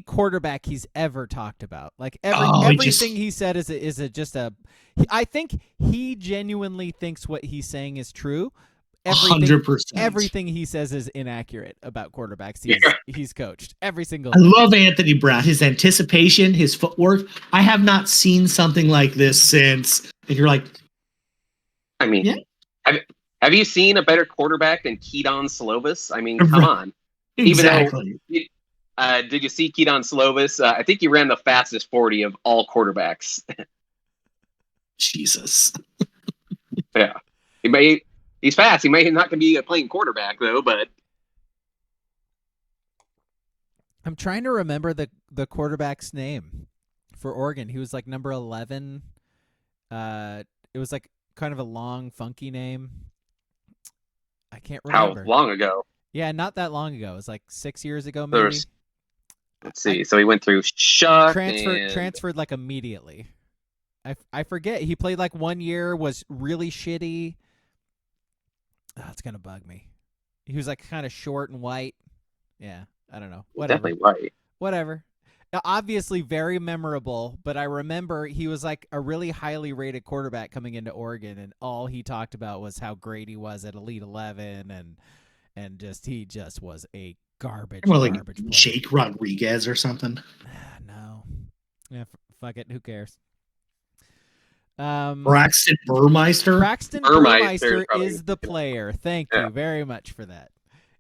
quarterback he's ever talked about. Like everything he said is just a. I think he genuinely thinks what he's saying is true. 100%. Everything he says is inaccurate about quarterbacks he's coached. Every single. I love Anthony Brown. His anticipation, his footwork. I have not seen something like this since. And you're like, I mean, yeah. Have you seen a better quarterback than Keaton Slovis? I mean, come on. Exactly. Even though, did you see Keaton Slovis? I think he ran the fastest 40 of all quarterbacks. Jesus. Yeah. He's fast. He may not be playing quarterback, though, but. I'm trying to remember the quarterback's name for Oregon. He was like number 11. It was like kind of a long, funky name. I can't remember. How long ago? Yeah, not that long ago. It was like 6 years ago, maybe. Let's see. So he went through Shuck. Transferred like immediately. I forget. He played like 1 year, was really shitty. Oh, it's gonna bug me. He was like kind of short and white. Yeah, I don't know. Whatever. Definitely white. Whatever. Now, obviously very memorable, but I remember he was like a really highly rated quarterback coming into Oregon, and all he talked about was how great he was at Elite 11, and he just was a garbage player. Jake Rodriguez or something. No. Yeah, fuck it. Who cares? Braxton Burmeister. Braxton Burmeister is the player. Thank you very much for that.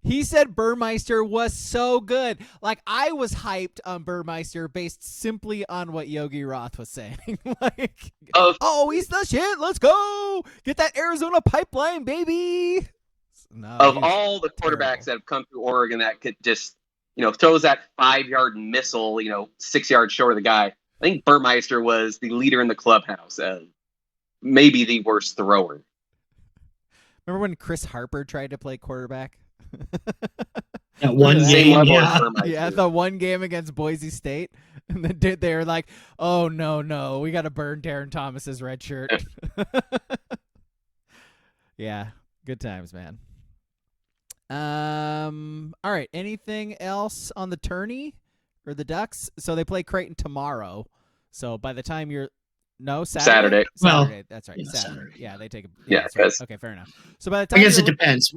He said Burmeister was so good. Like, I was hyped on Burmeister based simply on what Yogi Roth was saying. He's the shit. Let's go. Get that Arizona pipeline, baby. No, of all the quarterbacks that have come through Oregon that could just, throws that 5-yard missile, 6 yards short of the guy. I think Burmeister was the leader in the clubhouse. Maybe the worst thrower. Remember when Chris Harper tried to play quarterback? That one game, the one game against Boise State, and then they were like, "Oh no, we got to burn Darren Thomas's red shirt." Yeah, good times, man. All right. Anything else on the tourney or the Ducks? So they play Creighton tomorrow. So by the time you're Saturday. Well, that's right. Yeah, Saturday. Yeah, they take a. Yeah, right. Okay, fair enough. So by the time I guess it depends.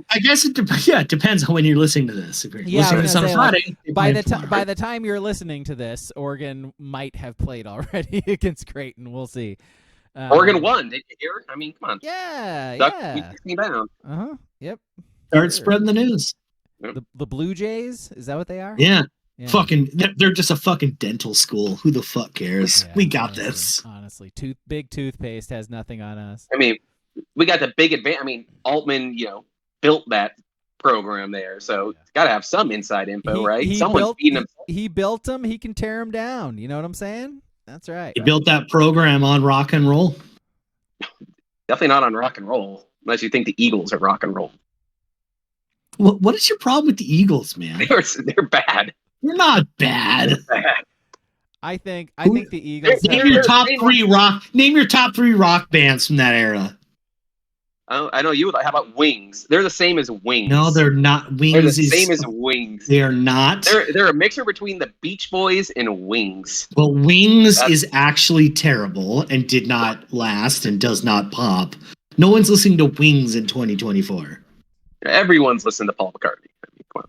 Yeah, it depends on when you're listening to this. If you're listening to this on Friday, by the time you're listening to this, Oregon might have played already against Creighton. We'll see. Oregon won. Did you hear? I mean, come on. Yeah, Duck, yeah. 16 down. Yep. Start spreading the news. The Blue Jays, is that what they are? Yeah. Yeah. Fucking, they're just a fucking dental school. Who the fuck cares? Yeah, We got honestly, this. Honestly, big toothpaste has nothing on us. I mean, we got the big advantage. I mean, Altman, built that program there, so it's got to have some inside info, right? Someone's feeding him. He built them. He can tear them down. You know what I'm saying? That's right. He built that program on rock and roll. Definitely not on rock and roll, unless you think the Eagles are rock and roll. What is your problem with the Eagles, man? They're bad. They're not bad. They're bad. I think the Eagles. Name your top three rock. Name your top 3 rock bands from that era. I know you would. How about Wings? They're the same as Wings. No, they're not. Wings They're the is same as Wings. They are not. They're a mixture between the Beach Boys and Wings. Well, Wings is actually terrible and did not last and does not pop. No one's listening to Wings in 2024. Everyone's listening to Paul McCartney. I mean, come on.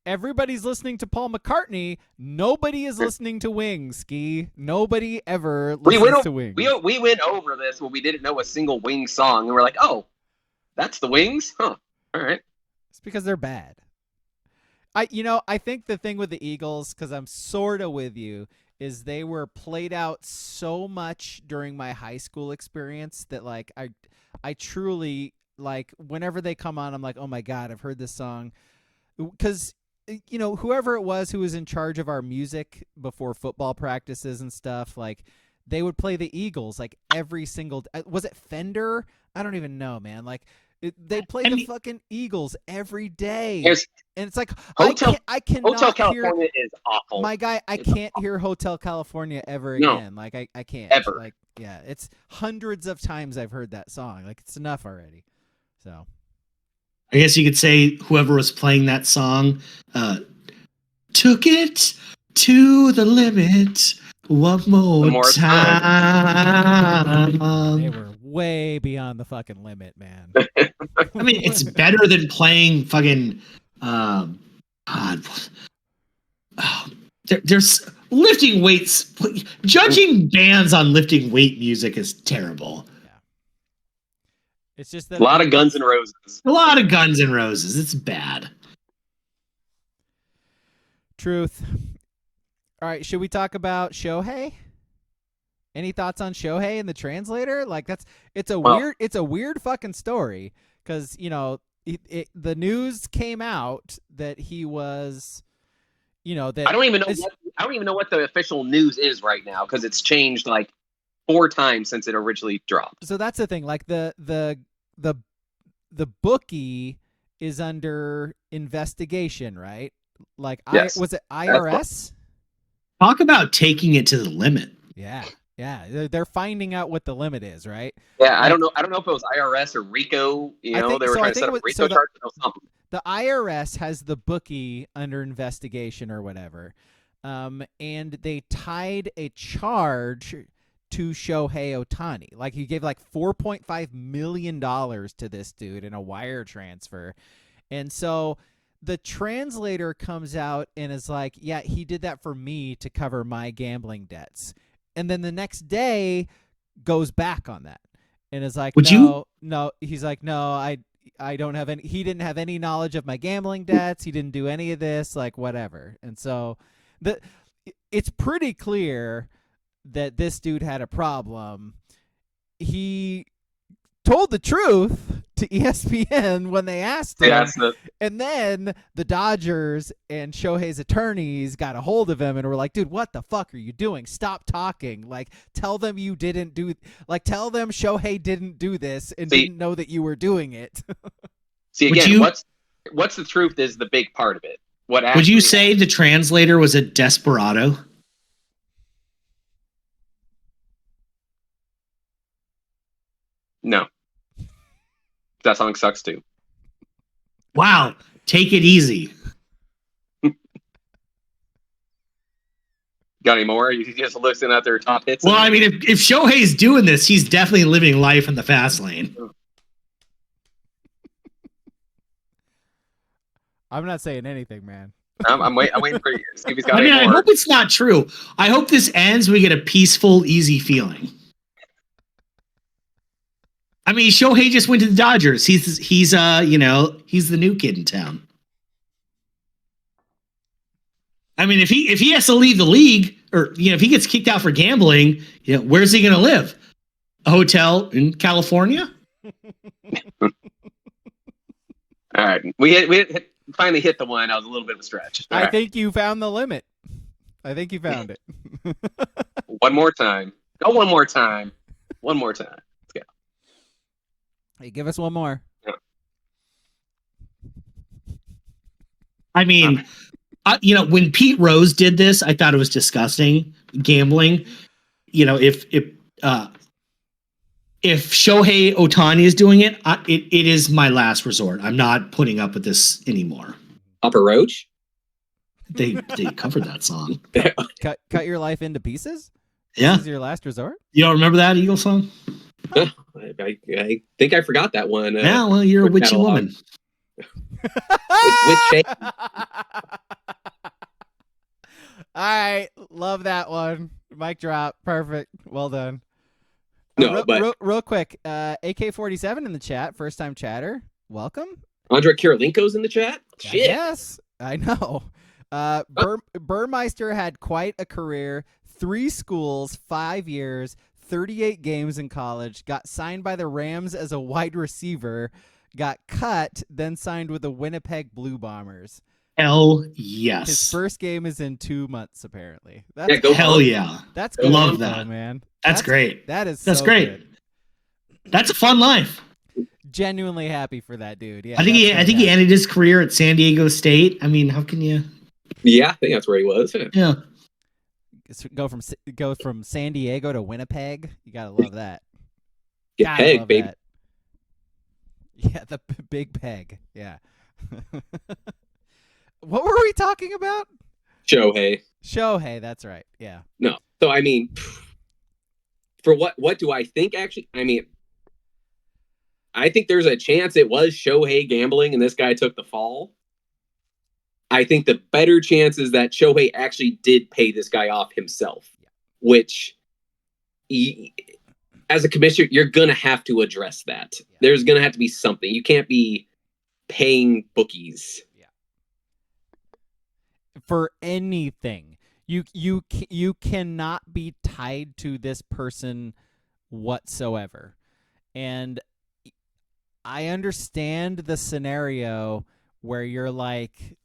Everybody's listening to Paul McCartney. Nobody is listening to Wings, Ski. Nobody ever listens to Wings. We went over this when we didn't know a single Wings song, and we're like, oh, that's the Wings? Huh. All right. It's because they're bad. I think the thing with the Eagles, because I'm sort of with you, is they were played out so much during my high school experience that, like, I truly, like, whenever they come on, I'm like, oh my God, I've heard this song. Because whoever it was who was in charge of our music before football practices and stuff, like, they would play the Eagles like every single was it Fender? I don't even know, man. Like, they'd play the fucking Eagles every day. And it's like, I cannot Hotel California hear, is awful. My guy, I can't hear Hotel California ever again. Like, I can't. Ever. Like, yeah, it's hundreds of times I've heard that song. Like, it's enough already. So I guess you could say whoever was playing that song took it to the limit one more time. They were way beyond the fucking limit, man. I mean, it's better than playing fucking there's lifting weights. Judging bands on lifting weight music is terrible. It's just that a lot of Guns N' Roses. A lot of Guns N' Roses. It's bad. Truth. All right, should we talk about Shohei? Any thoughts on Shohei and the translator? Like, it's a weird fucking story because the news came out that he was, that I don't even know what the official news is right now because it's changed like 4 times since it originally dropped. So that's the thing. Like the bookie is under investigation, right? Like, yes. Was it IRS? Talk about taking it to the limit. Yeah. They're finding out what the limit is, right? Yeah, like, I don't know if it was IRS or RICO. They were trying to set up RICO charges or something. The IRS has the bookie under investigation or whatever, and they tied a charge to Shohei Ohtani. Like, he gave like $4.5 million to this dude in a wire transfer. And so the translator comes out and is like, yeah, he did that for me to cover my gambling debts. And then the next day goes back on that and is like, no, he's like, no, I don't have any, he didn't have any knowledge of my gambling debts. He didn't do any of this, like, whatever. And so it's pretty clear that this dude had a problem. He told the truth to ESPN when they asked him. And then the Dodgers and Shohei's attorneys got a hold of him and were like, dude, what the fuck are you doing? Stop talking. Like, tell them you didn't do, like, tell them Shohei didn't do this and didn't know that you were doing it. See, again, what's the truth is the big part of it. Would you say the translator was a desperado? No. That song sucks too. Wow. Take it easy. Got any more? You just listen at their top hits? Well, I mean, if Shohei's doing this, he's definitely living life in the fast lane. I'm not saying anything, man. I'm waiting for you. See if he's got any more. I hope it's not true. I hope this ends. We get a peaceful, easy feeling. I mean, Shohei just went to the Dodgers. He's he's the new kid in town. I mean, if he has to leave the league, or if he gets kicked out for gambling, where's he going to live? A hotel in California? All right, we finally hit the one. I was a little bit of a stretch. I think you found the limit. I think you found it. One more time. Go one more time. One more time. Let's go. Hey, give us one more. Yeah. I mean, when Pete Rose did this, I thought it was disgusting. Gambling. If Shohei Ohtani is doing it, it is my last resort. I'm not putting up with this anymore. Upper Roach? They covered that song. Cut your life into pieces? Yeah. This is your last resort? You don't remember that Eagle song? I think I forgot that one. Yeah, well, you're a witchy woman. Which shape? All right, love that one. Mic drop, perfect. Well done. No, but real quick, AK-47 in the chat, first time chatter. Welcome. Andre Kirilenko's in the chat. Shit. Yes, I know. Burmeister had quite a career. 3 schools, 5 years, 38 games in college. Got signed by the Rams as a wide receiver. Got cut, then signed with the Winnipeg Blue Bombers. Hell yes. His first game is in 2 months, apparently. Hell yeah. That's good. Love that, man. That's great. That's great. Good. That's a fun life. Genuinely happy for that dude. Yeah, I think he ended his career at San Diego State. I mean, how can you? Yeah, I think that's where he was. Yeah. Go from San Diego to Winnipeg. You gotta love that. Get peg, baby. That. Yeah, the big peg. Yeah. What were we talking about? Shohei, that's right. Yeah. No. So, I mean, for what do I think, actually? I mean, I think there's a chance it was Shohei gambling and this guy took the fall. I think the better chance is that Shohei actually did pay this guy off himself, which, as a commissioner, you're going to have to address that. Yeah. There's going to have to be something. You can't be paying bookies. For anything. You cannot be tied to this person whatsoever. And I understand the scenario where you're like,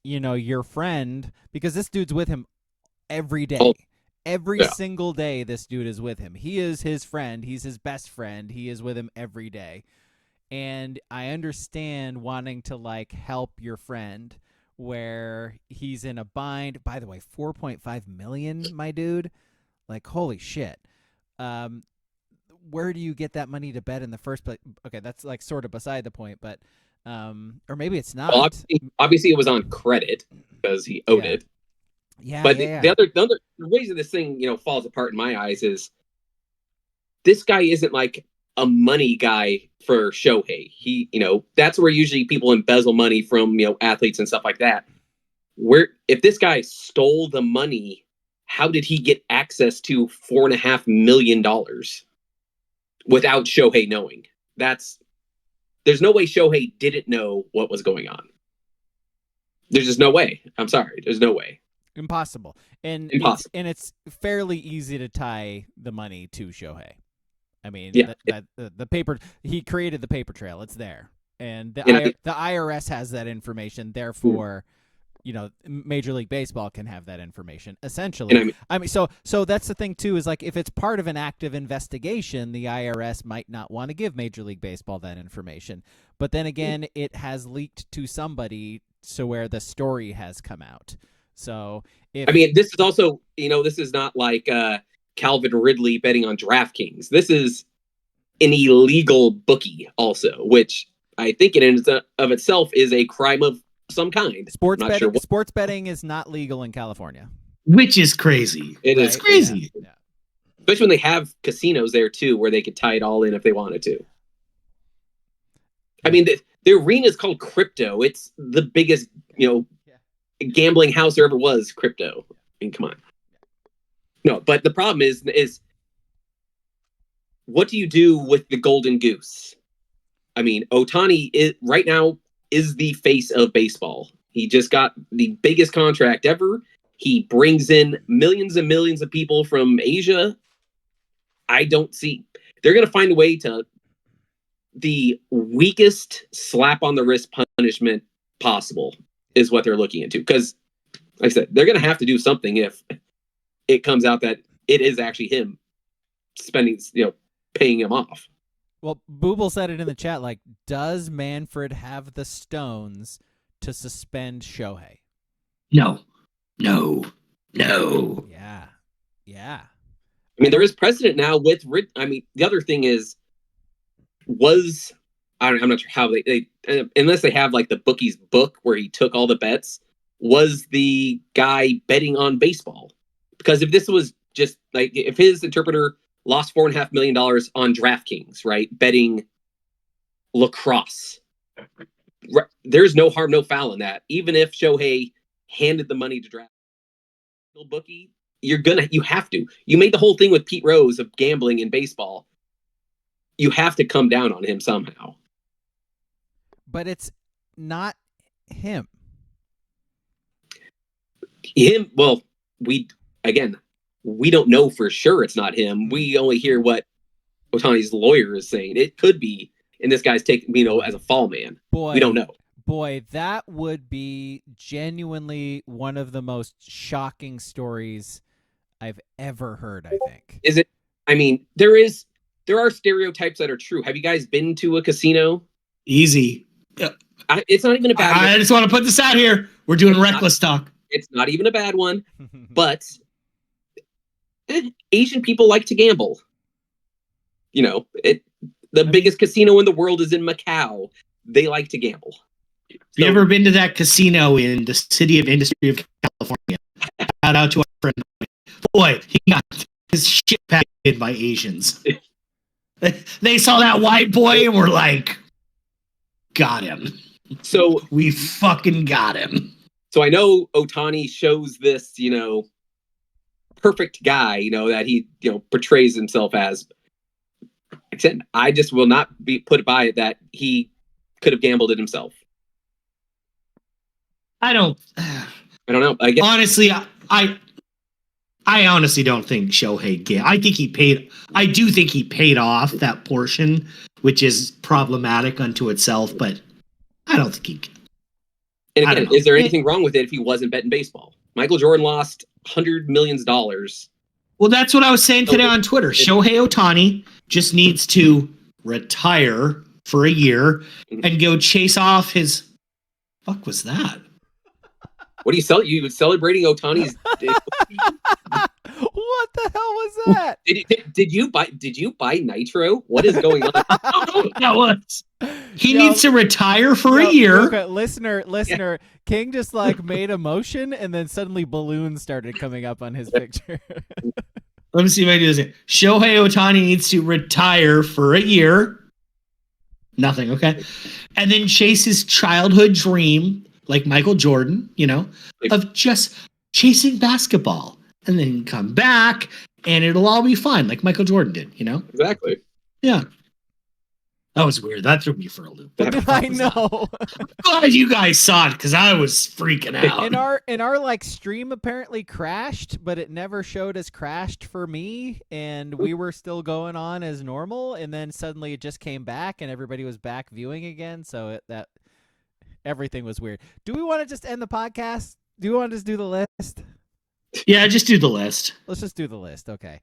your friend, because this dude's with him every day. Every single day this dude is with him. He is his friend. He's his best friend. He is with him every day. And I understand wanting to help your friend where he's in a bind. By the way, 4.5 million, my dude. Holy shit. Where do you get that money to bet in the first place? Okay, that's sort of beside the point, but or maybe it's not. Well, obviously it was on credit because he owed it. Yeah. But the other reason this thing, falls apart in my eyes is this guy isn't like a money guy for Shohei. He, that's where usually people embezzle money from, athletes and stuff like that. If this guy stole the money, how did he get access to $4.5 million without Shohei knowing? There's no way Shohei didn't know what was going on. There's just no way. I'm sorry. There's no way. Impossible. And it's fairly easy to tie the money to Shohei. I mean, the paper, he created the paper trail. It's there. And the IRS has that information. Therefore, Major League Baseball can have that information, essentially. So that's the thing, too, is if it's part of an active investigation, the IRS might not want to give Major League Baseball that information. But then again, it has leaked to somebody so where the story has come out. So this is also, this is not like Calvin Ridley betting on DraftKings. This is an illegal bookie also, which I think in and of itself is a crime of some kind. Sports betting is not legal in California. Which is crazy. It's crazy. Yeah. Especially when they have casinos there too, where they could tie it all in if they wanted to. I mean, the arena is called Crypto. It's the biggest, gambling house there ever was, Crypto. I mean, come on. No, but the problem is what do you do with the golden goose? I mean, Ohtani right now is the face of baseball. He just got the biggest contract ever. He brings in millions and millions of people from Asia. I don't see... They're going to find a way to... The weakest slap on the wrist punishment possible is what they're looking into. Because, like I said, they're going to have to do something if it comes out that it is actually him spending, paying him off. Well, Booble said it in the chat, like, does Manfred have the stones to suspend Shohei? No. Yeah. I mean, there is precedent now with... I mean, the other thing is, I'm not sure how they unless they have like the bookie's book where he took all the bets, was the guy betting on baseball? Because if this was just like, if his interpreter lost $4.5 million on DraftKings, right, betting lacrosse, there's no harm, no foul in that. Even if Shohei handed the money to draft bookie, you have to. You made the whole thing with Pete Rose of gambling in baseball. You have to come down on him somehow. But it's not him. Well, we don't know for sure it's not him. We only hear what Ohtani's lawyer is saying. It could be, and this guy's taking, as a fall man. Boy, we don't know. Boy, that would be genuinely one of the most shocking stories I've ever heard, I think. Is it? I mean, there are stereotypes that are true. Have you guys been to a casino? Easy. It's not even a bad one. I just want to put this out here. We're doing reckless talk. It's not even a bad one, but Asian people like to gamble. The biggest casino in the world is in Macau. They like to gamble. Have you ever been to that casino in the city of industry of California? Shout out to our friend. Boy, he got his shit packed by Asians. They saw that white boy and were like, got him. So we fucking got him. So I know Ohtani shows this, perfect guy, that he, portrays himself as. Except I just will not be put by it that he could have gambled it himself. I don't know. I guess honestly, I honestly don't think Shohei did. I do think he paid off that portion, which is problematic unto itself, but I don't think he. And again, is there anything wrong with it if he wasn't betting baseball? Michael Jordan lost $100 million. Well, that's what I was saying today on Twitter. Shohei Ohtani just needs to retire for a year and go chase off his... Fuck was that? What are you celebrating? You celebrating Ohtani's? What the hell was that? Did you buy Nitro? What is going on? That was. He needs to retire for a year. Okay, listener, King just made a motion and then suddenly balloons started coming up on his picture. Let me see if I can do this again. Shohei Ohtani needs to retire for a year. Nothing, okay? And then chase his childhood dream, like Michael Jordan, of just chasing basketball. And then come back, and it'll all be fine, like Michael Jordan did, Exactly. Yeah. That was weird. That threw me for a loop. I know. I'm glad you guys saw it, because I was freaking out. And our stream apparently crashed, but it never showed as crashed for me, and we were still going on as normal, and then suddenly it just came back, and everybody was back viewing again, so that everything was weird. Do we want to just end the podcast? Do we want to just do the list? Yeah, just do the list. Let's just do the list. Okay.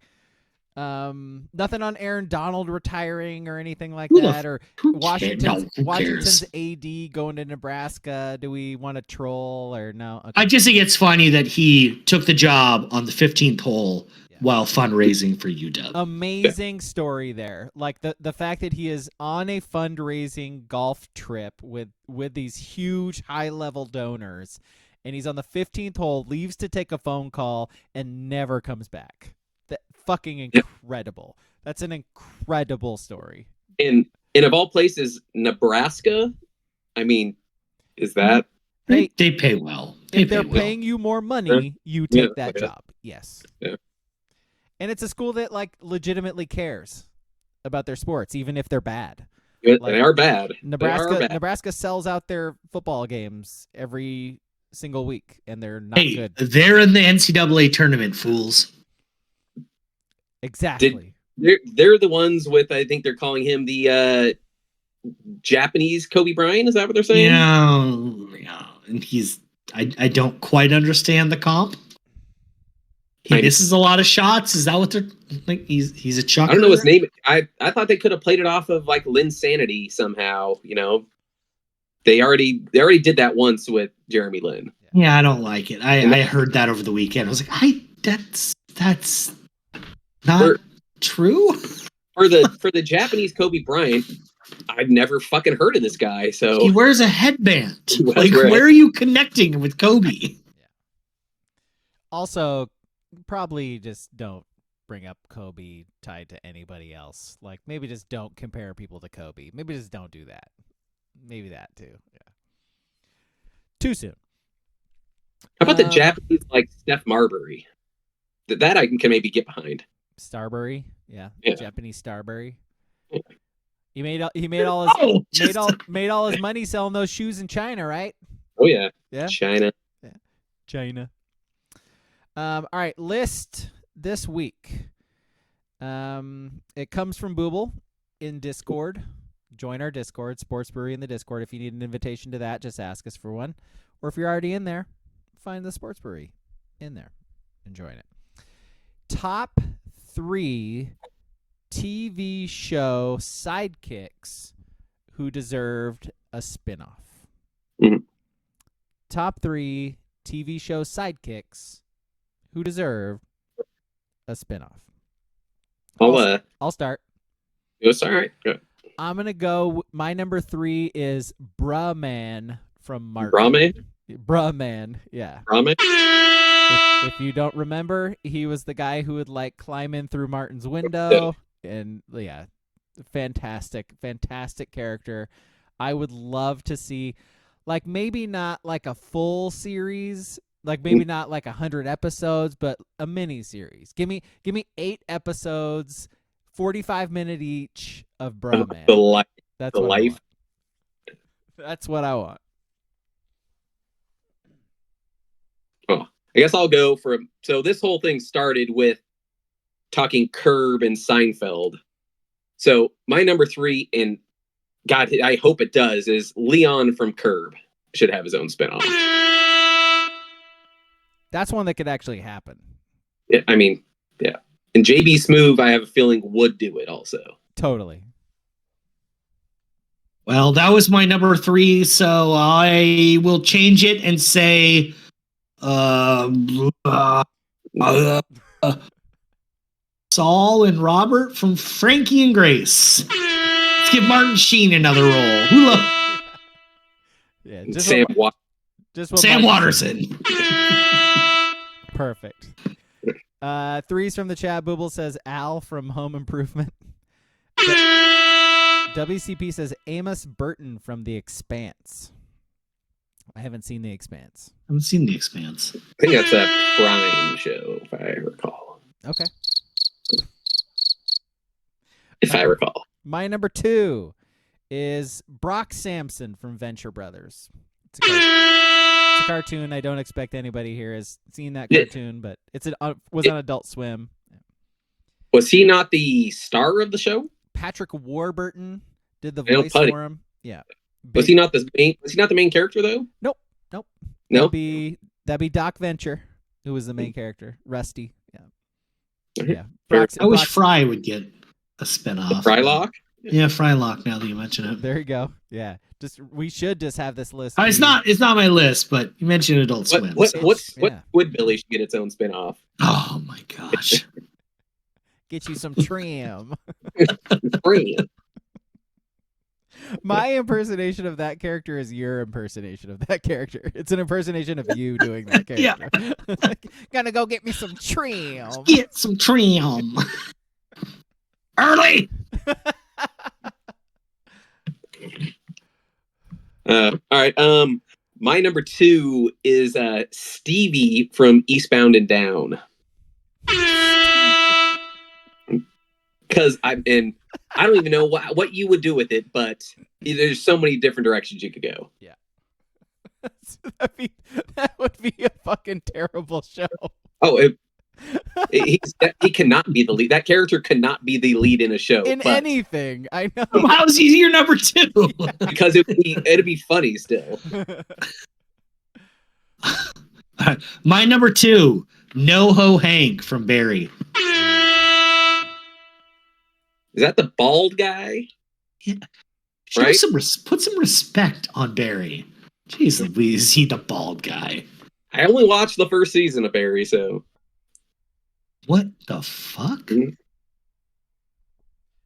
Nothing on Aaron Donald retiring or anything like that, or Washington's AD going to Nebraska. Do we want to troll or no? Okay. I just think it's funny that he took the job on the 15th hole while fundraising for UW. Amazing story there. Like the fact that he is on a fundraising golf trip with these huge high-level donors, and he's on the 15th hole, leaves to take a phone call, and never comes back. That fucking incredible. That's an incredible story. And of all places, Nebraska. I mean, is that they pay well? If they're paying you more money, you take that job. Yes. Yeah. And it's a school that legitimately cares about their sports, even if they're bad. They are bad. Nebraska sells out their football games every single week, and they're not good. They're in the NCAA tournament, fools. Exactly. They're the ones with, I think they're calling him the Japanese Kobe Bryant. Is that what they're saying? Yeah. And I don't quite understand the comp. He misses a lot of shots. Is that what they're like? He's a chucker. I don't know his name. I thought they could have played it off of like Linsanity somehow. They already did that once with Jeremy Lin. Yeah, I don't like it. I heard that over the weekend. I was like, that's not true. For the Japanese Kobe Bryant, I've never fucking heard of this guy. So he wears a headband. Like, where are you connecting with Kobe? Yeah. Also, probably just don't bring up Kobe tied to anybody else. Like, maybe just don't compare people to Kobe. Maybe just don't do that. Maybe that too. Yeah. Too soon. How about the Japanese like Steph Marbury? That I can maybe get behind. Starbury, yeah. Japanese Starbury. Yeah. He made all his money selling those shoes in China, right? Oh yeah. Yeah. China. Yeah. China. All right, list this week. It comes from Booble in Discord. Join our Discord, Sports Brewery in the Discord. If you need an invitation to that, just ask us for one. Or if you're already in there, find the Sports Brewery in there. Enjoying it. Top 3 TV show sidekicks who deserved a spinoff. Mm-hmm. Top 3 TV show sidekicks who deserve a spinoff. I'll start. It's all right. Good. I'm gonna go. My number 3 is Brahman from Martin. Brahman, yeah. Brahman. If you don't remember, he was the guy who would like climb in through Martin's window, and yeah, fantastic character. I would love to see, like, maybe not like a full series, like maybe not like 100 episodes, but a mini series. Give me 8 episodes, 45-minute each of Brahman. That's what I want. Oh, I guess I'll go for. So this whole thing started with talking Curb and Seinfeld. So my number 3, and God, I hope it does, is Leon from Curb should have his own spinoff. That's one that could actually happen. Yeah, I mean, yeah. And JB Smoove, I have a feeling, would do it also. Totally. Well, that was my number 3, so I will change it and say Saul and Robert from Frankie and Grace. Let's give Martin Sheen another role. Yeah, Sam Watterson. Perfect. 3's from the chat. Booble says Al from Home Improvement. WCP says Amos Burton from The Expanse. I haven't seen The Expanse. I haven't seen The Expanse. I think that's a Prime show, if I recall. Okay. If I recall. My number 2 is Brock Sampson from Venture Brothers. It's a cartoon. I don't expect anybody here has seen that cartoon, but was on Adult Swim. Was he not the star of the show? Patrick Warburton did the voice for him. Yeah. Was he not the main character though? Nope. No. That'd be Doc Venture, who was the main character. Rusty. Yeah. Okay. Yeah. I wish Fry would get a spinoff. Frylock? Yeah, Frylock. Now that you mention it, there you go. Yeah. We should just have this list. It's not my list, but you mentioned Adult Swim. What Squidbilly should get its own spinoff? Oh my gosh. Get you some trim. Trim. My impersonation of that character is your impersonation of that character. It's an impersonation of you doing that character. Yeah. Gonna go get me some trim. Get some trim. Early. All right. My number 2 is Stevie from Eastbound and Down. Because I don't even know what you would do with it, but there's so many different directions you could go. Yeah. That would be a fucking terrible show. Oh, he cannot be the lead. That character cannot be the lead in a show. In anything, I know. How is he your number 2? Because it'd be funny still. My number 2, NoHo Hank from Barry. Is that the bald guy? Yeah. Right? Put some respect on Barry. Jeez Louise, is he the bald guy? I only watched the first season of Barry, so. What the fuck? Mm-hmm.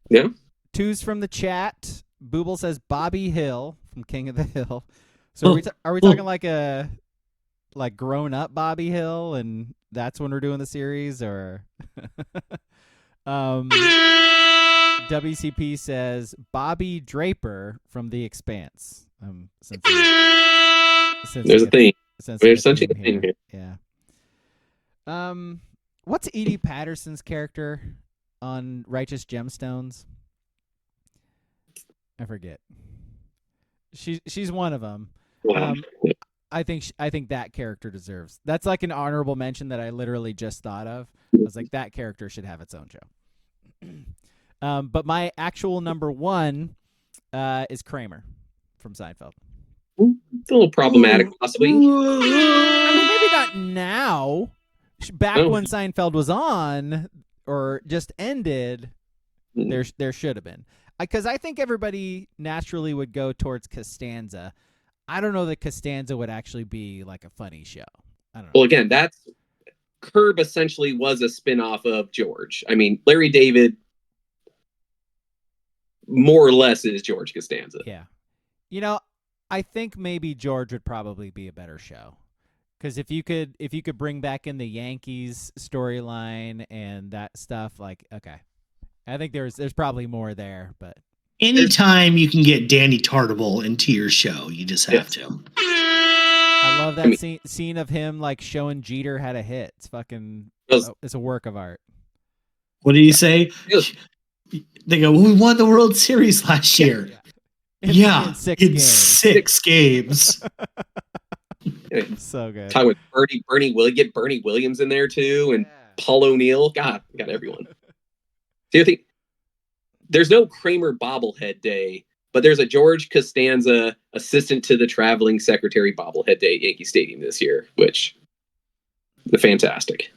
Yeah. 2's from the chat. Booble says Bobby Hill from King of the Hill. So are we talking like grown up Bobby Hill, and that's when we're doing the series, or? WCP says Bobby Draper from The Expanse. There's a thing. There's such a thing here. Yeah. What's Edie Patterson's character on Righteous Gemstones? I forget. She's one of them. Wow. I think that character deserves. That's like an honorable mention that I literally just thought of. I was like, that character should have its own show. But my actual number 1 is Kramer from Seinfeld. It's a little problematic, possibly. I mean, maybe not now. Back when Seinfeld was on or just ended, there should have been. Because I think everybody naturally would go towards Costanza. I don't know that Costanza would actually be like a funny show. I don't know. Well, again, Curb essentially was a spinoff of George. I mean, Larry David more or less is George Costanza. Yeah. I think maybe George would probably be a better show. Because if you could bring back in the Yankees storyline and that stuff, like, okay. I think there's probably more there, but anytime you can get Danny Tartable into your show, you just have to. I love that scene of him like showing Jeter how to hit. It's fucking it's a work of art. What did he say? They go, we won the World Series last year. Yeah, in 6 games. So good. Talking with Bernie Williams in there too, and Paul O'Neill. God, we got everyone. So you think there's no Kramer bobblehead day, but there's a George Costanza assistant to the traveling secretary bobblehead day at Yankee Stadium this year, which is fantastic.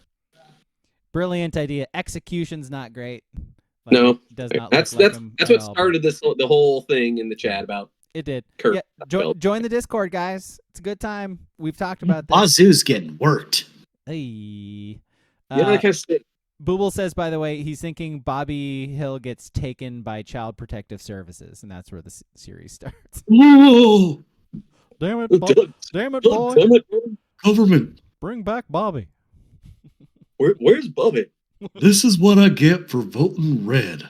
Brilliant idea. Execution's not great. Like, no, does not. That's what started the whole thing in the chat about. It did. Kurt. Yeah, join the Discord, guys. It's a good time. We've talked about this. Wazoo's getting worked. Hey. Booble says, by the way, he's thinking Bobby Hill gets taken by Child Protective Services, and that's where the series starts. Whoa! Damn it, boy! Government, bring back Bobby. Where's Bobby? This is what I get for voting red.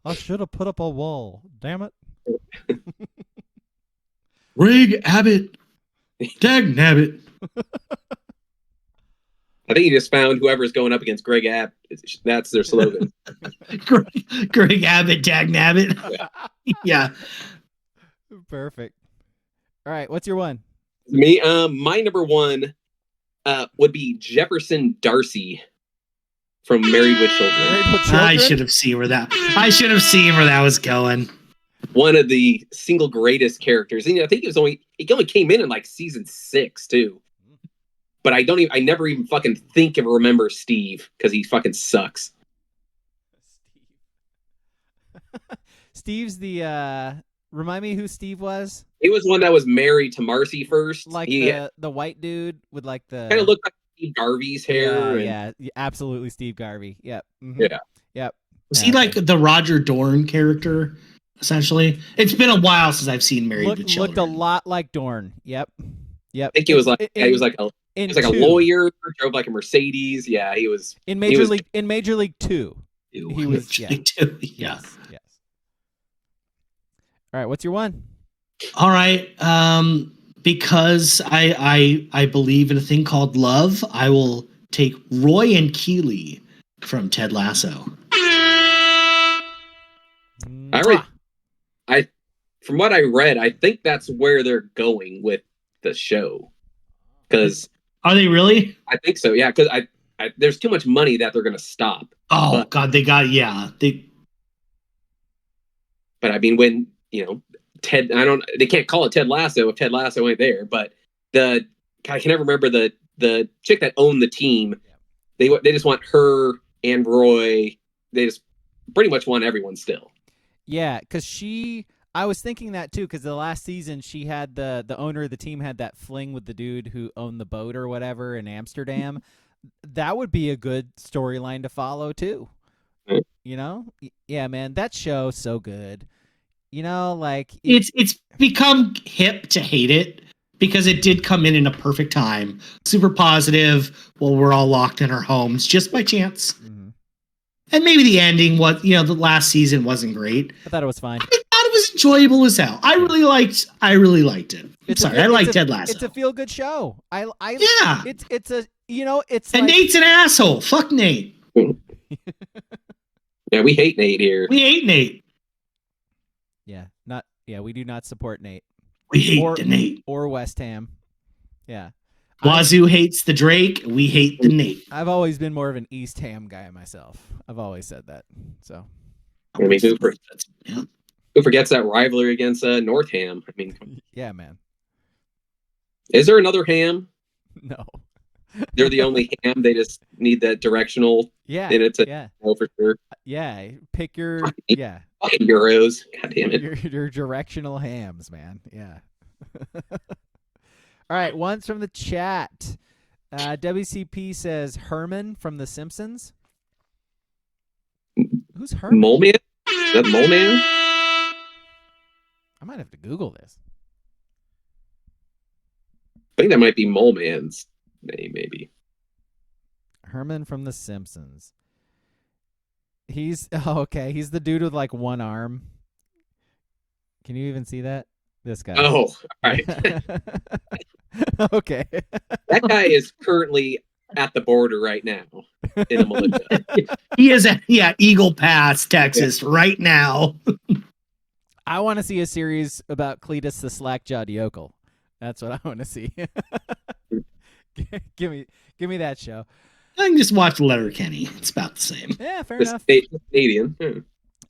I should have put up a wall. Damn it. Greg Abbott. Dag nabbit. I think you just found whoever's going up against Greg Abbott. That's their slogan. Greg Abbott, Dag nabbit. Yeah. Perfect. All right, what's your one? Me, my number 1 would be Jefferson Darcy from Married with Children. I should have seen where that was going. One of the single greatest characters. And I think it only came in like season 6 too. But I never even fucking think or remember Steve because he fucking sucks. Steve's the remind me who Steve was? He was one that was married to Marcy first. Like the white dude with like the kind of looked like Steve Garvey's hair. Yeah, absolutely Steve Garvey. Yep. Mm-hmm. Yeah. Yep. Was he like the Roger Dorn character? Essentially, it's been a while since I've seen Married with Children. Looked a lot like Dorn. Yep. I think he was like he was like a lawyer, drove like a Mercedes. Yeah, he was in Major League 2. He was Two. Yeah. Yes. All right, what's your one? All right, because I believe in a thing called love, I will take Roy and Keeley from Ted Lasso. From what I read, I think that's where they're going with the show. Because are they really? I think so. Yeah, because I there's too much money that they're going to stop. Oh God, they got But I mean, when Ted, they can't call it Ted Lasso if Ted Lasso ain't there. But I can never remember the chick that owned the team. They just want her and Roy. They just pretty much want everyone still. Yeah, because I was thinking that too, because the last season she had the owner of the team had that fling with the dude who owned the boat or whatever in Amsterdam. That would be a good storyline to follow too. Yeah, man, that show's so good. It's become hip to hate it because it did come in a perfect time, super positive. While we're all locked in our homes just by chance. Mm-hmm. And maybe the ending was, the last season wasn't great. I thought it was fine. I thought it was enjoyable as hell. I really liked it. I like Ted Lasso. It's a feel good show. Yeah. It's and Nate's an asshole. Fuck Nate. Yeah, we hate Nate here. We hate Nate. We do not support Nate. We hate Nate. Or West Ham. Yeah. Wazoo hates the Drake. We hate the Nate. I've always been more of an East Ham guy myself. I've always said that. So, I mean, who forgets that rivalry against North Ham? I mean, yeah, man. Is there another Ham? No. They're the only Ham. They just need that directional in it to know for sure. Yeah, pick your fucking Euros. God damn it. Your directional hams, man. Yeah. All right, one's from the chat. WCP says Herman from The Simpsons. Who's Herman? Mole Man? Is that Mole Man? I might have to Google this. I think that might be Mole Man's name, maybe. Herman from The Simpsons. He's okay. He's the dude with like one arm. Can you even see that? This guy. Oh, all right. Okay. That guy is currently at the border right now in a militia. He is at Eagle Pass, Texas, right now. I want to see a series about Cletus the Slack-jawed yokel. That's what I want to see. Give me that show. I can just watch Letterkenny. It's about the same. Yeah, fair enough. Canadian.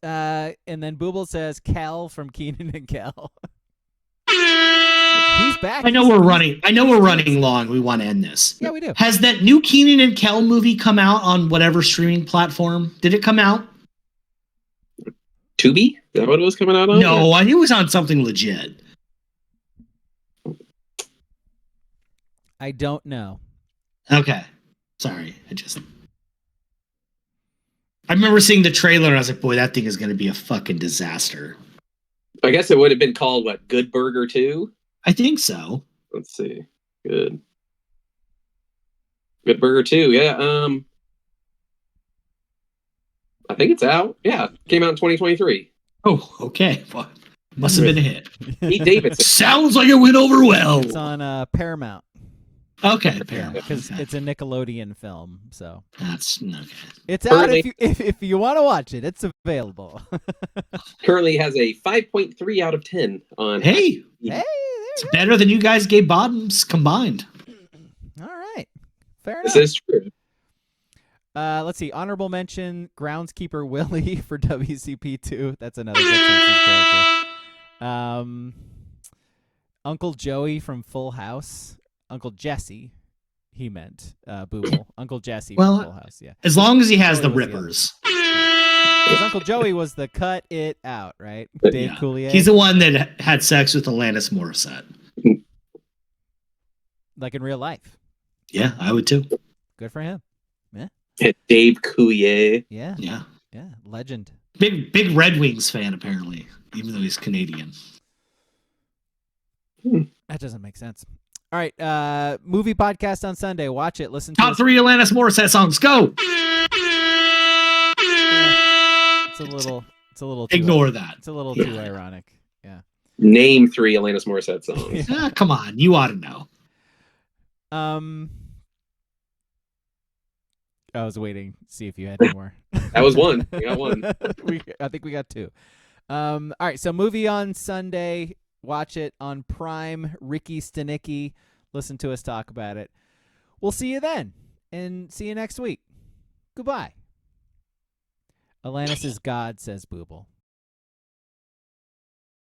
And then Booble says Cal from Keenan and Kel. He's back. I know we're running long. We want to end this. Yeah, we do. Has that new Keenan and Kel movie come out on whatever streaming platform? Did it come out? Tubi? Is that what it was coming out on? No, I knew it was on something legit. I don't know. Okay. Sorry. I remember seeing the trailer and I was like, boy, that thing is going to be a fucking disaster. I guess it would have been called, what, Good Burger 2? I think so. Let's see. Good Burger 2, yeah. I think it's out. Yeah, came out in 2023. Oh, okay. Well, must have been a hit. Pete Davidson. Sounds like it went over well. It's on Paramount. Okay, because it's a Nickelodeon film, so that's okay. It's out if you want to watch it. It's available. Currently has a 5.3 out of 10 on. Hey, it's better than you guys gave Bottoms combined. All right, fair enough. This is true. Let's see. Honorable mention: Groundskeeper Willie for WCP2. That's another good Simpsons character. Uncle Joey from Full House. Uncle Jesse, he meant Booble. Uncle Jesse from Full House, yeah. As long as he has the rippers. Because Uncle Joey was the cut it out, right? Dave Coulier. He's the one that had sex with Alanis Morissette. Like in real life. Yeah, I would too. Good for him. Yeah. Dave Coulier. Yeah. Legend. Big Red Wings fan, apparently, even though he's Canadian. That doesn't make sense. All right, movie podcast on Sunday. Watch it. Listen to Top 3 Alanis Morissette songs. Go. It's a little. Ignore that. It's a little too ironic. Yeah. Name 3 Alanis Morissette songs. Come on, you ought to know. I was waiting to see if you had any more. That was one. We got one. I think we got two. All right, so movie on Sunday. Watch it on Prime. Ricky Stanicki. Listen to us talk about it. We'll see you then, and see you next week. Goodbye. Alanis is God, says Booble.